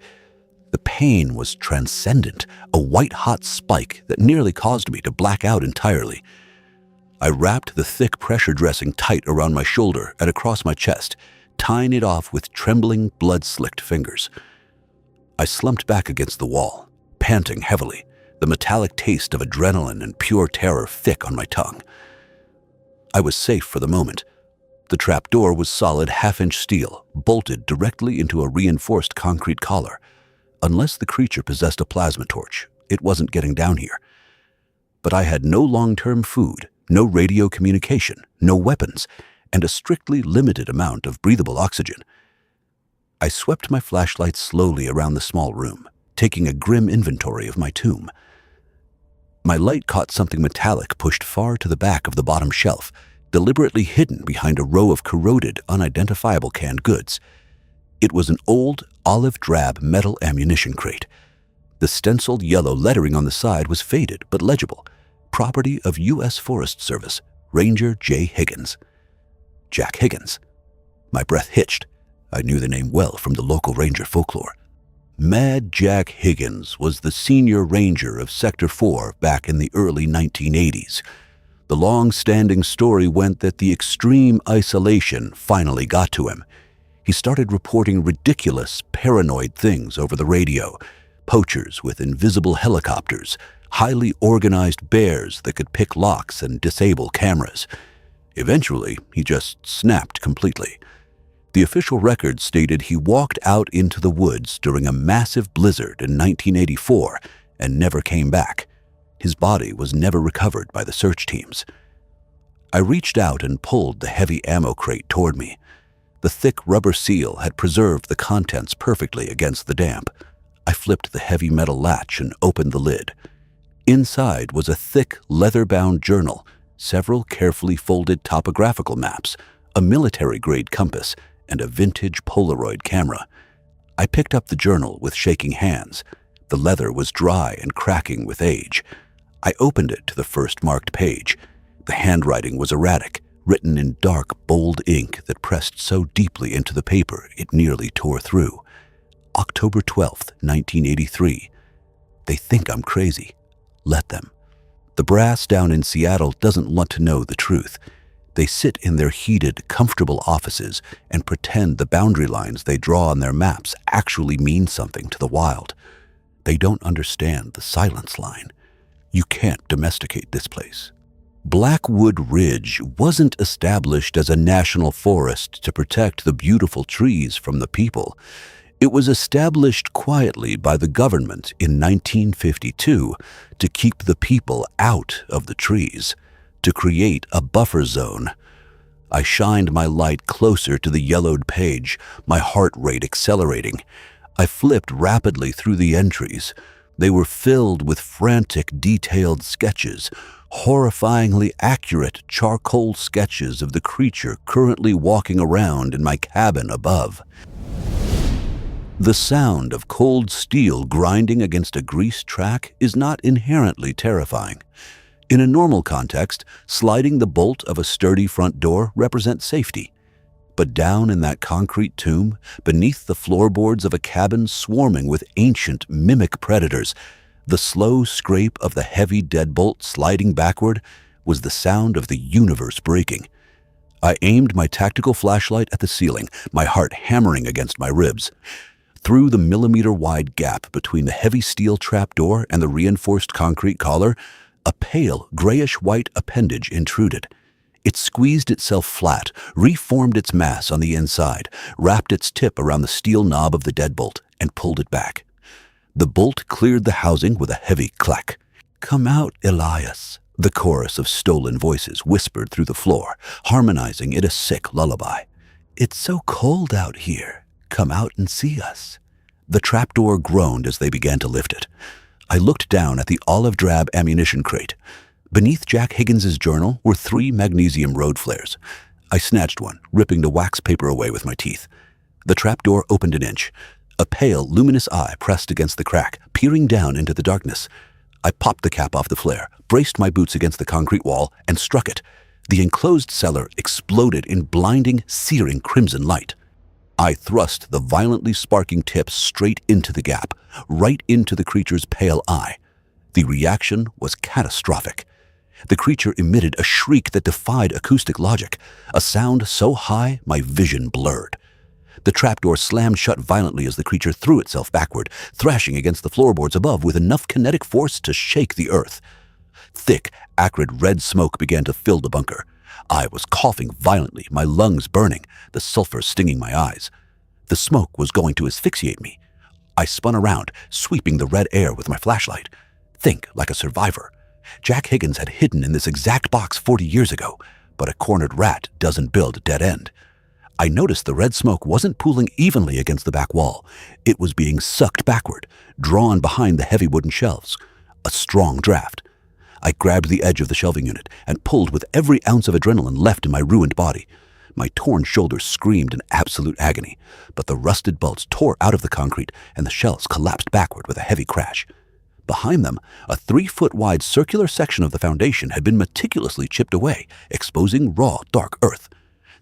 The pain was transcendent, a white-hot spike that nearly caused me to black out entirely. I wrapped the thick pressure dressing tight around my shoulder and across my chest, tying it off with trembling, blood-slicked fingers. I slumped back against the wall, panting heavily, the metallic taste of adrenaline and pure terror thick on my tongue. I was safe for the moment. The trapdoor was solid half-inch steel, bolted directly into a reinforced concrete collar. Unless the creature possessed a plasma torch, it wasn't getting down here. But I had no long-term food, no radio communication, no weapons, and a strictly limited amount of breathable oxygen. I swept my flashlight slowly around the small room, taking a grim inventory of my tomb. My light caught something metallic pushed far to the back of the bottom shelf, deliberately hidden behind a row of corroded, unidentifiable canned goods. It was an old, olive-drab metal ammunition crate. The stenciled yellow lettering on the side was faded but legible. Property of U.S. Forest Service, Ranger J. Higgins. Jack Higgins. My breath hitched. I knew the name well from the local ranger folklore. Mad Jack Higgins was the senior ranger of Sector 4 back in the early 1980s. The long-standing story went that the extreme isolation finally got to him. He started reporting ridiculous, paranoid things over the radio. Poachers with invisible helicopters, highly organized bears that could pick locks and disable cameras. Eventually, he just snapped completely. The official record stated he walked out into the woods during a massive blizzard in 1984 and never came back. His body was never recovered by the search teams. I reached out and pulled the heavy ammo crate toward me. The thick rubber seal had preserved the contents perfectly against the damp. I flipped the heavy metal latch and opened the lid. Inside was a thick, leather-bound journal, several carefully folded topographical maps, a military-grade compass, and a vintage Polaroid camera. I picked up the journal with shaking hands. The leather was dry and cracking with age. I opened it to the first marked page. The handwriting was erratic, written in dark, bold ink that pressed so deeply into the paper it nearly tore through. October 12th, 1983. They think I'm crazy. Let them. The brass down in Seattle doesn't want to know the truth. They sit in their heated, comfortable offices and pretend the boundary lines they draw on their maps actually mean something to the wild. They don't understand the silence line. You can't domesticate this place. Blackwood Ridge wasn't established as a national forest to protect the beautiful trees from the people. It was established quietly by the government in 1952 to keep the people out of the trees, to create a buffer zone. I shined my light closer to the yellowed page, my heart rate accelerating. I flipped rapidly through the entries. They were filled with frantic, detailed sketches, horrifyingly accurate charcoal sketches of the creature currently walking around in my cabin above. The sound of cold steel grinding against a greased track is not inherently terrifying. In a normal context, sliding the bolt of a sturdy front door represents safety. But down in that concrete tomb, beneath the floorboards of a cabin swarming with ancient, mimic predators, the slow scrape of the heavy deadbolt sliding backward was the sound of the universe breaking. I aimed my tactical flashlight at the ceiling, my heart hammering against my ribs. Through the millimeter-wide gap between the heavy steel trapdoor and the reinforced concrete collar, a pale, grayish-white appendage intruded. It squeezed itself flat, reformed its mass on the inside, wrapped its tip around the steel knob of the deadbolt, and pulled it back. The bolt cleared the housing with a heavy clack. "Come out, Elias," the chorus of stolen voices whispered through the floor, harmonizing in a sick lullaby. "It's so cold out here. Come out and see us." The trapdoor groaned as they began to lift it. I looked down at the olive-drab ammunition crate. Beneath Jack Higgins's journal were 3 magnesium road flares. I snatched one, ripping the wax paper away with my teeth. The trapdoor opened an inch. A pale, luminous eye pressed against the crack, peering down into the darkness. I popped the cap off the flare, braced my boots against the concrete wall, and struck it. The enclosed cellar exploded in blinding, searing crimson light. I thrust the violently sparking tip straight into the gap, right into the creature's pale eye. The reaction was catastrophic. The creature emitted a shriek that defied acoustic logic, a sound so high my vision blurred. The trapdoor slammed shut violently as the creature threw itself backward, thrashing against the floorboards above with enough kinetic force to shake the earth. Thick, acrid red smoke began to fill the bunker. I was coughing violently, my lungs burning, the sulfur stinging my eyes. The smoke was going to asphyxiate me. I spun around, sweeping the red air with my flashlight. Think like a survivor. Jack Higgins had hidden in this exact box 40 years ago, but a cornered rat doesn't build a dead end. I noticed the red smoke wasn't pooling evenly against the back wall. It was being sucked backward, drawn behind the heavy wooden shelves. A strong draft. I grabbed the edge of the shelving unit and pulled with every ounce of adrenaline left in my ruined body. My torn shoulders screamed in absolute agony, but the rusted bolts tore out of the concrete and the shelves collapsed backward with a heavy crash. Behind them, a 3-foot-wide circular section of the foundation had been meticulously chipped away, exposing raw, dark earth.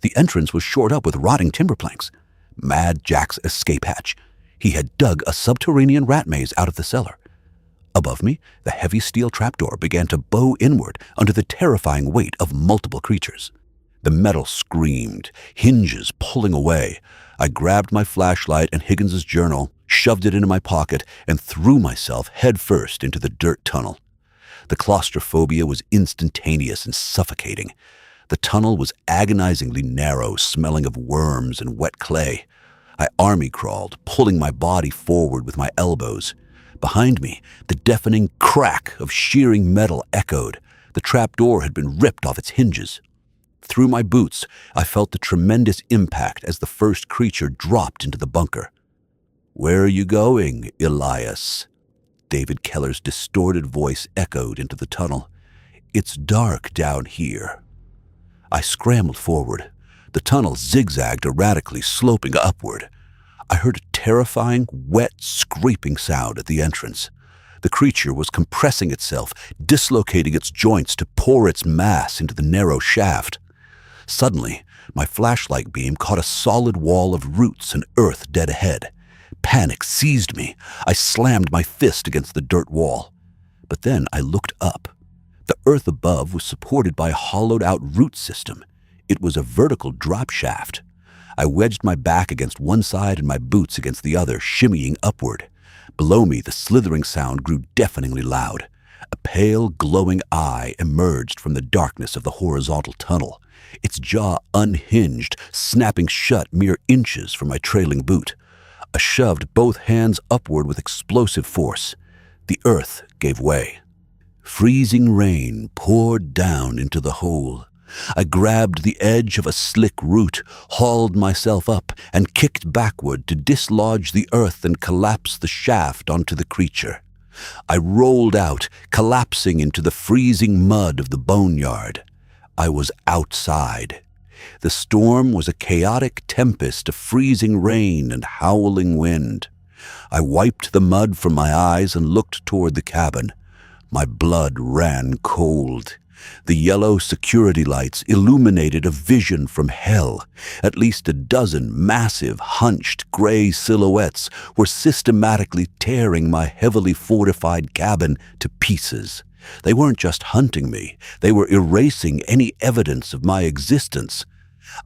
The entrance was shored up with rotting timber planks. Mad Jack's escape hatch. He had dug a subterranean rat maze out of the cellar. Above me, the heavy steel trapdoor began to bow inward under the terrifying weight of multiple creatures. The metal screamed, hinges pulling away. I grabbed my flashlight and Higgins's journal, shoved it into my pocket, and threw myself headfirst into the dirt tunnel. The claustrophobia was instantaneous and suffocating. The tunnel was agonizingly narrow, smelling of worms and wet clay. I army crawled, pulling my body forward with my elbows. Behind me, the deafening crack of shearing metal echoed. The trapdoor had been ripped off its hinges. Through my boots, I felt the tremendous impact as the first creature dropped into the bunker. "Where are you going, Elias?" David Keller's distorted voice echoed into the tunnel. "It's dark down here." I scrambled forward. The tunnel zigzagged erratically, sloping upward. I heard a terrifying, wet, scraping sound at the entrance. The creature was compressing itself, dislocating its joints to pour its mass into the narrow shaft. Suddenly, my flashlight beam caught a solid wall of roots and earth dead ahead. Panic seized me. I slammed my fist against the dirt wall. But then I looked up. The earth above was supported by a hollowed-out root system. It was a vertical drop shaft. I wedged my back against one side and my boots against the other, shimmying upward. Below me, the slithering sound grew deafeningly loud. A pale, glowing eye emerged from the darkness of the horizontal tunnel. Its jaw unhinged, snapping shut mere inches from my trailing boot. I shoved both hands upward with explosive force. The earth gave way. Freezing rain poured down into the hole. I grabbed the edge of a slick root, hauled myself up, and kicked backward to dislodge the earth and collapse the shaft onto the creature. I rolled out, collapsing into the freezing mud of the boneyard. I was outside. The storm was a chaotic tempest of freezing rain and howling wind. I wiped the mud from my eyes and looked toward the cabin. My blood ran cold. The yellow security lights illuminated a vision from hell. At least a dozen massive, hunched, gray silhouettes were systematically tearing my heavily fortified cabin to pieces. They weren't just hunting me. They were erasing any evidence of my existence.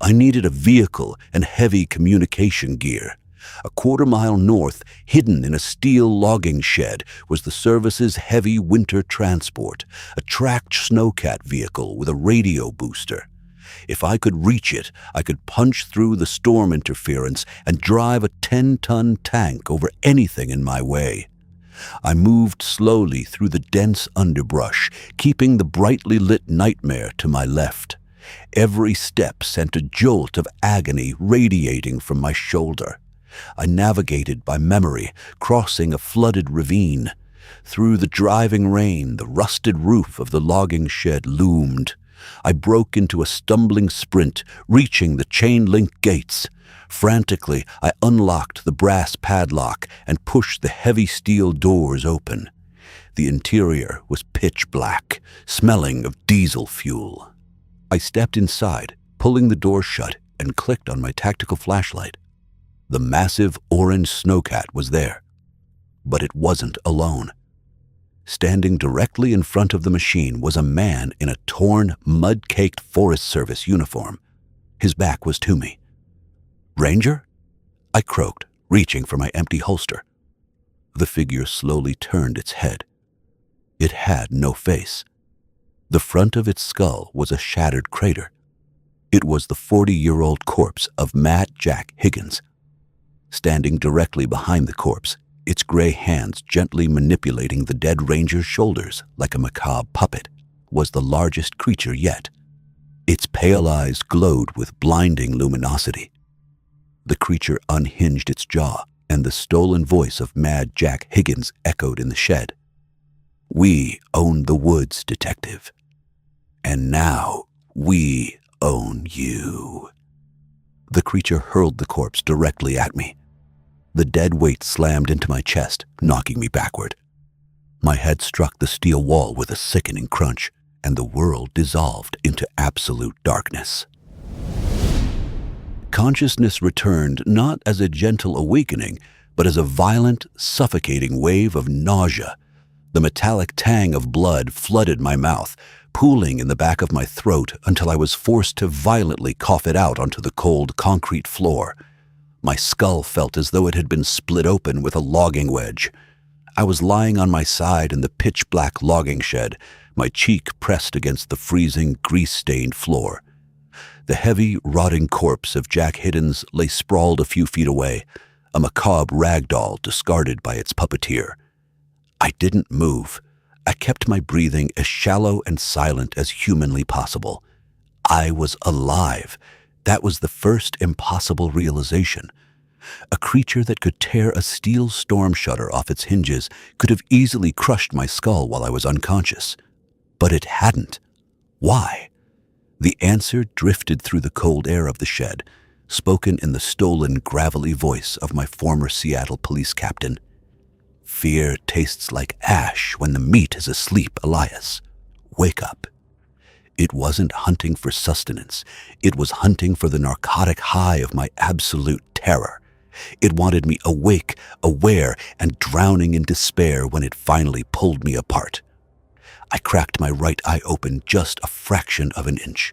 I needed a vehicle and heavy communication gear. A quarter-mile north, hidden in a steel logging shed, was the service's heavy winter transport, a tracked snowcat vehicle with a radio booster. If I could reach it, I could punch through the storm interference and drive a 10-ton tank over anything in my way. I moved slowly through the dense underbrush, keeping the brightly lit nightmare to my left. Every step sent a jolt of agony radiating from my shoulder. I navigated by memory, crossing a flooded ravine. Through the driving rain, the rusted roof of the logging shed loomed. I broke into a stumbling sprint, reaching the chain-link gates. Frantically, I unlocked the brass padlock and pushed the heavy steel doors open. The interior was pitch black, smelling of diesel fuel. I stepped inside, pulling the door shut, and clicked on my tactical flashlight. The massive orange snowcat was there, but it wasn't alone. Standing directly in front of the machine was a man in a torn, mud-caked Forest Service uniform. His back was to me. "Ranger?" I croaked, reaching for my empty holster. The figure slowly turned its head. It had no face. The front of its skull was a shattered crater. It was the 40-year-old corpse of Matt Jack Higgins. Standing directly behind the corpse, its gray hands gently manipulating the dead ranger's shoulders like a macabre puppet, was the largest creature yet. Its pale eyes glowed with blinding luminosity. The creature unhinged its jaw, and the stolen voice of Mad Jack Higgins echoed in the shed. "We own the woods, detective. And now we own you." The creature hurled the corpse directly at me. The dead weight slammed into my chest, knocking me backward. My head struck the steel wall with a sickening crunch, and the world dissolved into absolute darkness. Consciousness returned not as a gentle awakening, but as a violent, suffocating wave of nausea. The metallic tang of blood flooded my mouth, pooling in the back of my throat until I was forced to violently cough it out onto the cold concrete floor. My skull felt as though it had been split open with a logging wedge. I was lying on my side in the pitch-black logging shed, my cheek pressed against the freezing, grease-stained floor. The heavy, rotting corpse of Jack Higgins lay sprawled a few feet away, a macabre rag doll discarded by its puppeteer. I didn't move. I kept my breathing as shallow and silent as humanly possible. I was alive. That was the first impossible realization. A creature that could tear a steel storm shutter off its hinges could have easily crushed my skull while I was unconscious. But it hadn't. Why? The answer drifted through the cold air of the shed, spoken in the stolen, gravelly voice of my former Seattle police captain. "Fear tastes like ash when the meat is asleep, Elias. Wake up." It wasn't hunting for sustenance. It was hunting for the narcotic high of my absolute terror. It wanted me awake, aware, and drowning in despair when it finally pulled me apart. I cracked my right eye open just a fraction of an inch.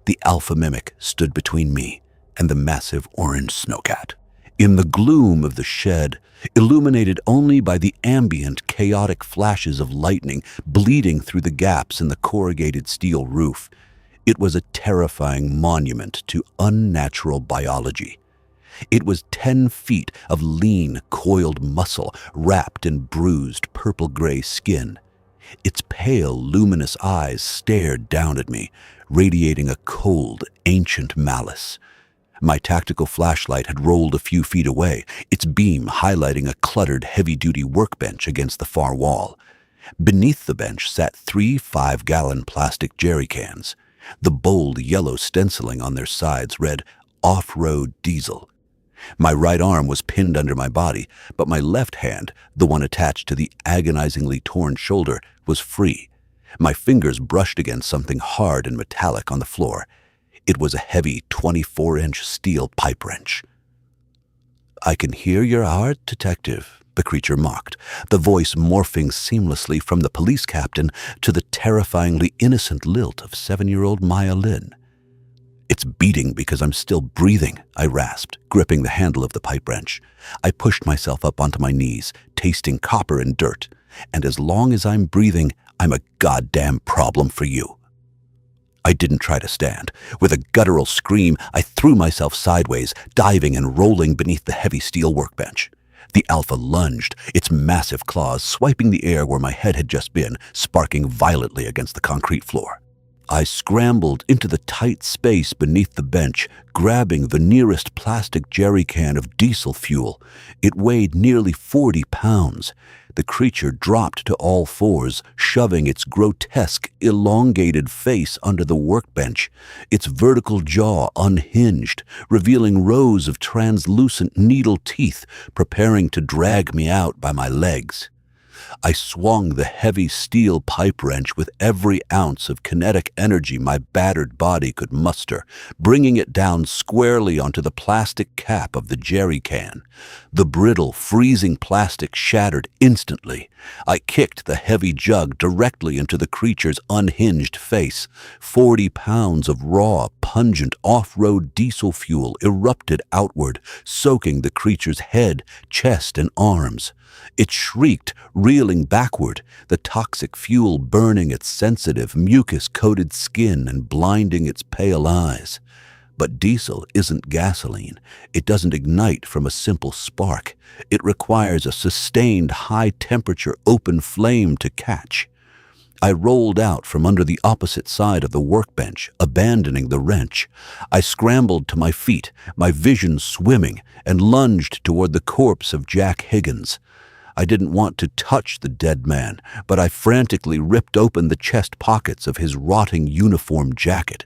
The alpha mimic stood between me and the massive orange snowcat. In the gloom of the shed, illuminated only by the ambient, chaotic flashes of lightning bleeding through the gaps in the corrugated steel roof, it was a terrifying monument to unnatural biology. It was 10 feet of lean, coiled muscle wrapped in bruised, purple-gray skin. Its pale, luminous eyes stared down at me, radiating a cold, ancient malice. My tactical flashlight had rolled a few feet away, its beam highlighting a cluttered, heavy-duty workbench against the far wall. Beneath the bench sat 3 5-gallon plastic jerry cans. The bold yellow stenciling on their sides read, "Off-Road Diesel." My right arm was pinned under my body, but my left hand, the one attached to the agonizingly torn shoulder, was free. My fingers brushed against something hard and metallic on the floor. It was a heavy 24-inch steel pipe wrench. "I can hear your heart, detective," the creature mocked, the voice morphing seamlessly from the police captain to the terrifyingly innocent lilt of 7-year-old Maya Lynn. "It's beating because I'm still breathing," I rasped, gripping the handle of the pipe wrench. I pushed myself up onto my knees, tasting copper and dirt. "And as long as I'm breathing, I'm a goddamn problem for you." I didn't try to stand. With a guttural scream, I threw myself sideways, diving and rolling beneath the heavy steel workbench. The alpha lunged, its massive claws swiping the air where my head had just been, sparking violently against the concrete floor. I scrambled into the tight space beneath the bench, grabbing the nearest plastic jerry can of diesel fuel. It weighed nearly 40 pounds. The creature dropped to all fours, shoving its grotesque, elongated face under the workbench, its vertical jaw unhinged, revealing rows of translucent needle teeth preparing to drag me out by my legs. I swung the heavy steel pipe wrench with every ounce of kinetic energy my battered body could muster, bringing it down squarely onto the plastic cap of the jerry can. The brittle, freezing plastic shattered instantly. I kicked the heavy jug directly into the creature's unhinged face. 40 pounds of raw, pungent off-road diesel fuel erupted outward, soaking the creature's head, chest, and arms. It shrieked, reeling backward, the toxic fuel burning its sensitive, mucus-coated skin and blinding its pale eyes. But diesel isn't gasoline. It doesn't ignite from a simple spark. It requires a sustained, high-temperature open flame to catch. I rolled out from under the opposite side of the workbench, abandoning the wrench. I scrambled to my feet, my vision swimming, and lunged toward the corpse of Jack Higgins. I didn't want to touch the dead man, but I frantically ripped open the chest pockets of his rotting uniform jacket.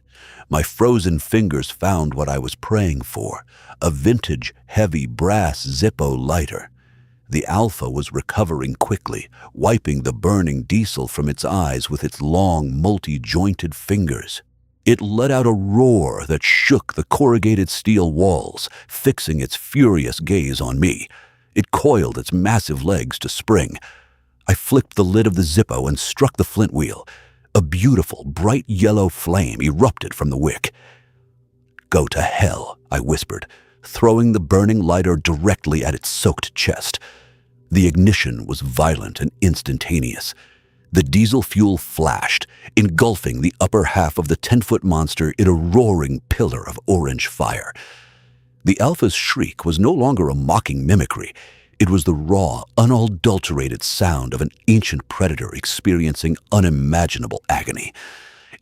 My frozen fingers found what I was praying for, a vintage, heavy brass Zippo lighter. The Alpha was recovering quickly, wiping the burning diesel from its eyes with its long, multi-jointed fingers. It let out a roar that shook the corrugated steel walls, fixing its furious gaze on me. It coiled its massive legs to spring. I flicked the lid of the Zippo and struck the flint wheel. A beautiful, bright yellow flame erupted from the wick. "Go to hell," I whispered, throwing the burning lighter directly at its soaked chest. The ignition was violent and instantaneous. The diesel fuel flashed, engulfing the upper half of the 10-foot monster in a roaring pillar of orange fire. The Alpha's shriek was no longer a mocking mimicry. It was the raw, unadulterated sound of an ancient predator experiencing unimaginable agony.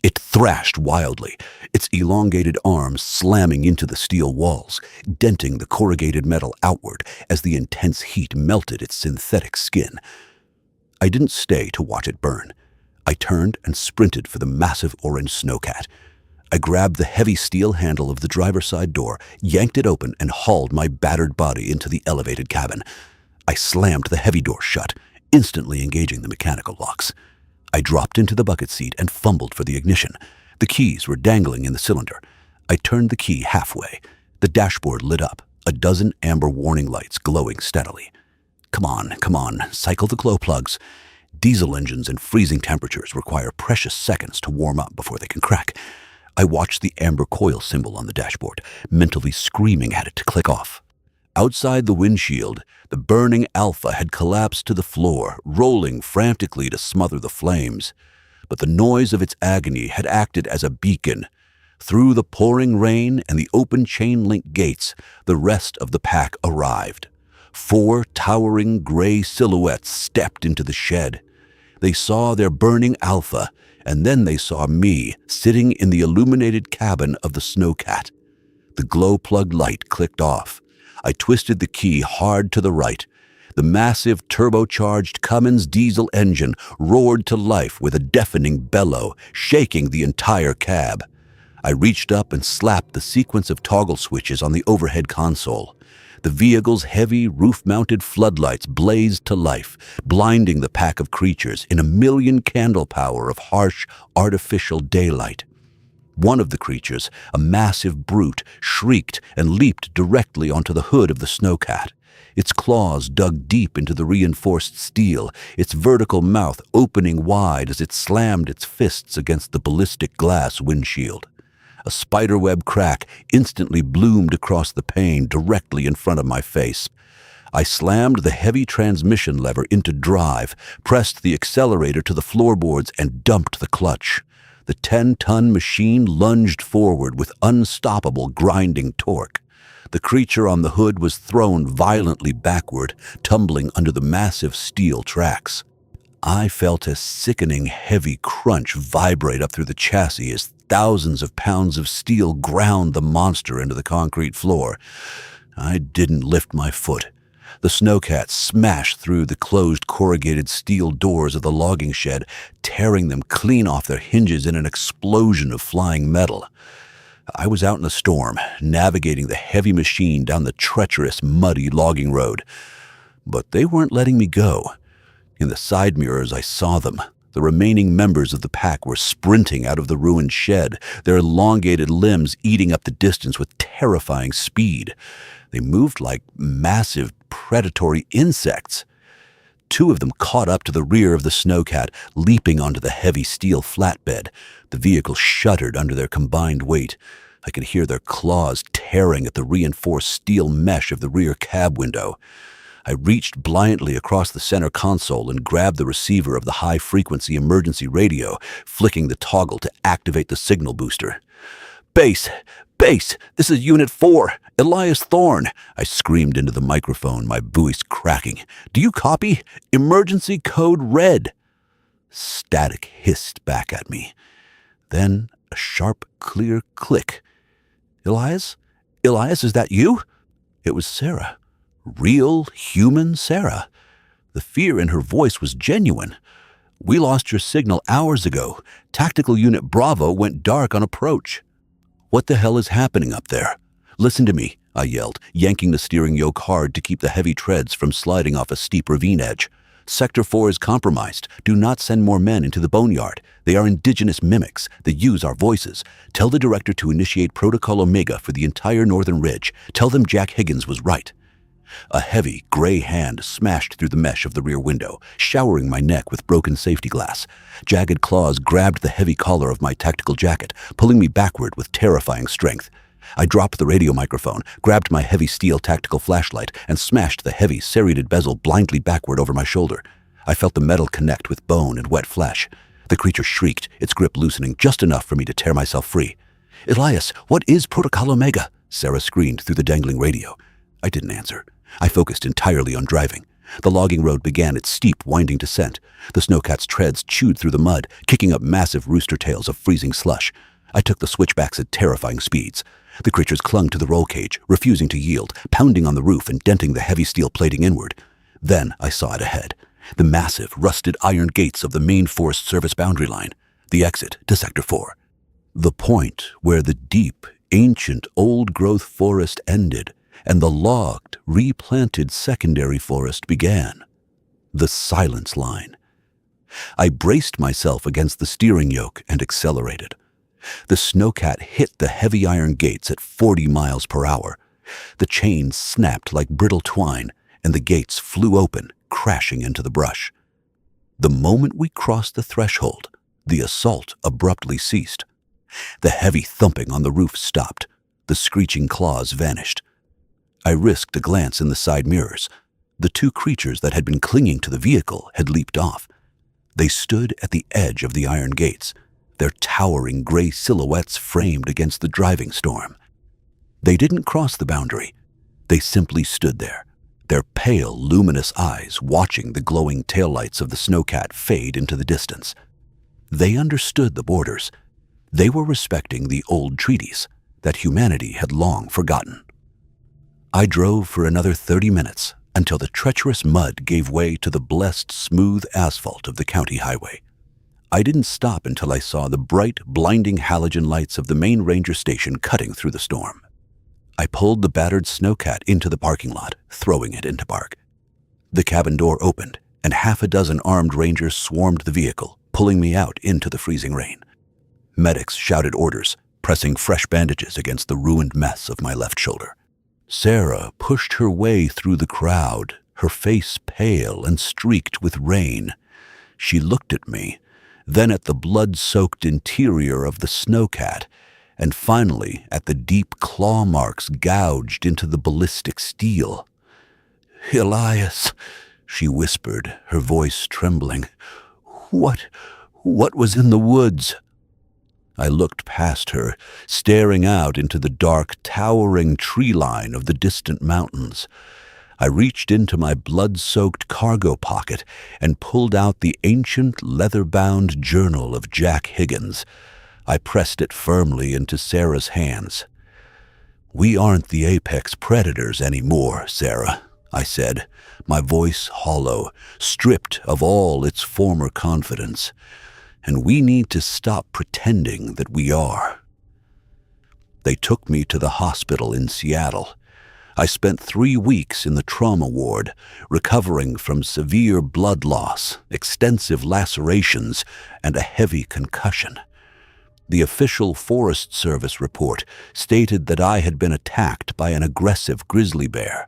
It thrashed wildly, its elongated arms slamming into the steel walls, denting the corrugated metal outward as the intense heat melted its synthetic skin. I didn't stay to watch it burn. I turned and sprinted for the massive orange snowcat. I grabbed the heavy steel handle of the driver's side door, yanked it open, and hauled my battered body into the elevated cabin. I slammed the heavy door shut, instantly engaging the mechanical locks. I dropped into the bucket seat and fumbled for the ignition. The keys were dangling in the cylinder. I turned the key halfway. The dashboard lit up, a dozen amber warning lights glowing steadily. Come on, cycle the glow plugs. Diesel engines in freezing temperatures require precious seconds to warm up before they can crack. I watched the amber coil symbol on the dashboard, mentally screaming at it to click off. Outside the windshield, the burning Alpha had collapsed to the floor, rolling frantically to smother the flames. But the noise of its agony had acted as a beacon. Through the pouring rain and the open chain-link gates, the rest of the pack arrived. 4 towering gray silhouettes stepped into the shed. They saw their burning Alpha, and then they saw me sitting in the illuminated cabin of the snowcat. The glow plug light clicked off. I twisted the key hard to the right. The massive turbocharged Cummins diesel engine roared to life with a deafening bellow, shaking the entire cab. I reached up and slapped the sequence of toggle switches on the overhead console. The vehicle's heavy, roof-mounted floodlights blazed to life, blinding the pack of creatures in a million candle power of harsh, artificial daylight. One of the creatures, a massive brute, shrieked and leaped directly onto the hood of the snowcat. Its claws dug deep into the reinforced steel, its vertical mouth opening wide as it slammed its fists against the ballistic glass windshield. A spiderweb crack instantly bloomed across the pane directly in front of my face. I slammed the heavy transmission lever into drive, pressed the accelerator to the floorboards, and dumped the clutch. The 10-ton machine lunged forward with unstoppable grinding torque. The creature on the hood was thrown violently backward, tumbling under the massive steel tracks. I felt a sickening, heavy crunch vibrate up through the chassis as thousands of pounds of steel ground the monster into the concrete floor. I didn't lift my foot. The snowcat smashed through the closed corrugated steel doors of the logging shed, tearing them clean off their hinges in an explosion of flying metal. I was out in the storm, navigating the heavy machine down the treacherous, muddy logging road. But they weren't letting me go. In the side mirrors, I saw them. The remaining members of the pack were sprinting out of the ruined shed, their elongated limbs eating up the distance with terrifying speed. They moved like massive, predatory insects. Two of them caught up to the rear of the snowcat, leaping onto the heavy steel flatbed. The vehicle shuddered under their combined weight. I could hear their claws tearing at the reinforced steel mesh of the rear cab window. I reached blindly across the center console and grabbed the receiver of the high-frequency emergency radio, flicking the toggle to activate the signal booster. "Base! Base! This is Unit 4! Elias Thorne!" I screamed into the microphone, my voice cracking. "Do you copy? Emergency code red!" Static hissed back at me. Then a sharp, clear click. "Elias? Elias, is that you?" It was Sarah. Real, human Sarah. The fear in her voice was genuine. "We lost your signal hours ago. Tactical Unit Bravo went dark on approach." "What the hell is happening up there?" "Listen to me," I yelled, yanking the steering yoke hard to keep the heavy treads from sliding off a steep ravine edge. "Sector 4 is compromised. Do not send more men into the boneyard. They are indigenous mimics. They use our voices. Tell the director to initiate Protocol Omega for the entire northern ridge. Tell them Jack Higgins was right." A heavy, gray hand smashed through the mesh of the rear window, showering my neck with broken safety glass. Jagged claws grabbed the heavy collar of my tactical jacket, pulling me backward with terrifying strength. I dropped the radio microphone, grabbed my heavy steel tactical flashlight, and smashed the heavy, serrated bezel blindly backward over my shoulder. I felt the metal connect with bone and wet flesh. The creature shrieked, its grip loosening just enough for me to tear myself free. "Elias, what is Protocol Omega?" Sarah screamed through the dangling radio. I didn't answer. I focused entirely on driving. The logging road began its steep, winding descent. The snowcat's treads chewed through the mud, kicking up massive rooster tails of freezing slush. I took the switchbacks at terrifying speeds. The creatures clung to the roll cage, refusing to yield, pounding on the roof and denting the heavy steel plating inward. Then I saw it ahead. The massive, rusted iron gates of the main Forest Service boundary line. The exit to Sector 4. The point where the deep, ancient, old-growth forest ended and the logged, replanted secondary forest began. The silence line. I braced myself against the steering yoke and accelerated. The snowcat hit the heavy iron gates at 40 miles per hour. The chains snapped like brittle twine, and the gates flew open, crashing into the brush. The moment we crossed the threshold, the assault abruptly ceased. The heavy thumping on the roof stopped. The screeching claws vanished. I risked a glance in the side mirrors. The two creatures that had been clinging to the vehicle had leaped off. They stood at the edge of the iron gates, their towering gray silhouettes framed against the driving storm. They didn't cross the boundary. They simply stood there, their pale, luminous eyes watching the glowing taillights of the snowcat fade into the distance. They understood the borders. They were respecting the old treaties that humanity had long forgotten. I drove for another 30 minutes until the treacherous mud gave way to the blessed, smooth asphalt of the county highway. I didn't stop until I saw the bright, blinding halogen lights of the main ranger station cutting through the storm. I pulled the battered snowcat into the parking lot, throwing it into park. The cabin door opened, and half a dozen armed rangers swarmed the vehicle, pulling me out into the freezing rain. Medics shouted orders, pressing fresh bandages against the ruined mess of my left shoulder. Sarah pushed her way through the crowd, her face pale and streaked with rain. She looked at me, then at the blood-soaked interior of the snowcat, and finally at the deep claw marks gouged into the ballistic steel. "Elias," she whispered, her voice trembling. What was in the woods?" I looked past her, staring out into the dark, towering tree line of the distant mountains. I reached into my blood-soaked cargo pocket and pulled out the ancient leather-bound journal of Jack Higgins. I pressed it firmly into Sarah's hands. "We aren't the apex predators anymore, Sarah," I said, my voice hollow, stripped of all its former confidence. "And we need to stop pretending that we are." They took me to the hospital in Seattle. I spent 3 weeks in the trauma ward, recovering from severe blood loss, extensive lacerations, and a heavy concussion. The official Forest Service report stated that I had been attacked by an aggressive grizzly bear.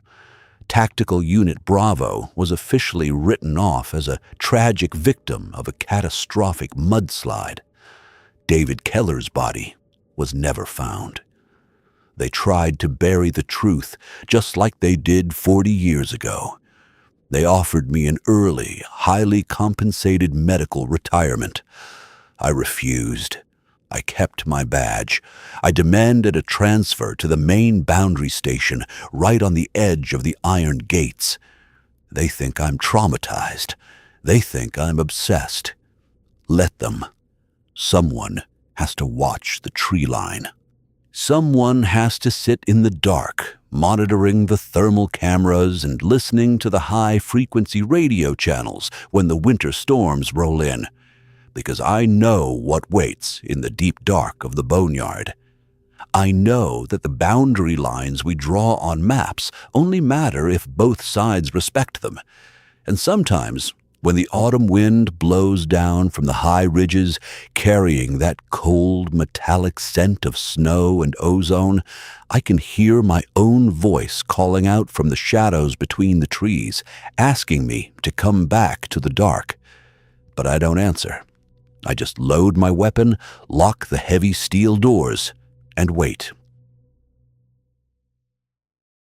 Tactical Unit Bravo was officially written off as a tragic victim of a catastrophic mudslide. David Keller's body was never found. They tried to bury the truth, just like they did 40 years ago. They offered me an early, highly compensated medical retirement. I refused. I kept my badge. I demanded a transfer to the main boundary station right on the edge of the iron gates. They think I'm traumatized. They think I'm obsessed. Let them. Someone has to watch the tree line. Someone has to sit in the dark, monitoring the thermal cameras and listening to the high-frequency radio channels when the winter storms roll in, because I know what waits in the deep dark of the boneyard. I know that the boundary lines we draw on maps only matter if both sides respect them, and sometimes, when the autumn wind blows down from the high ridges, carrying that cold, metallic scent of snow and ozone, I can hear my own voice calling out from the shadows between the trees, asking me to come back to the dark. But I don't answer. I just load my weapon, lock the heavy steel doors, and wait.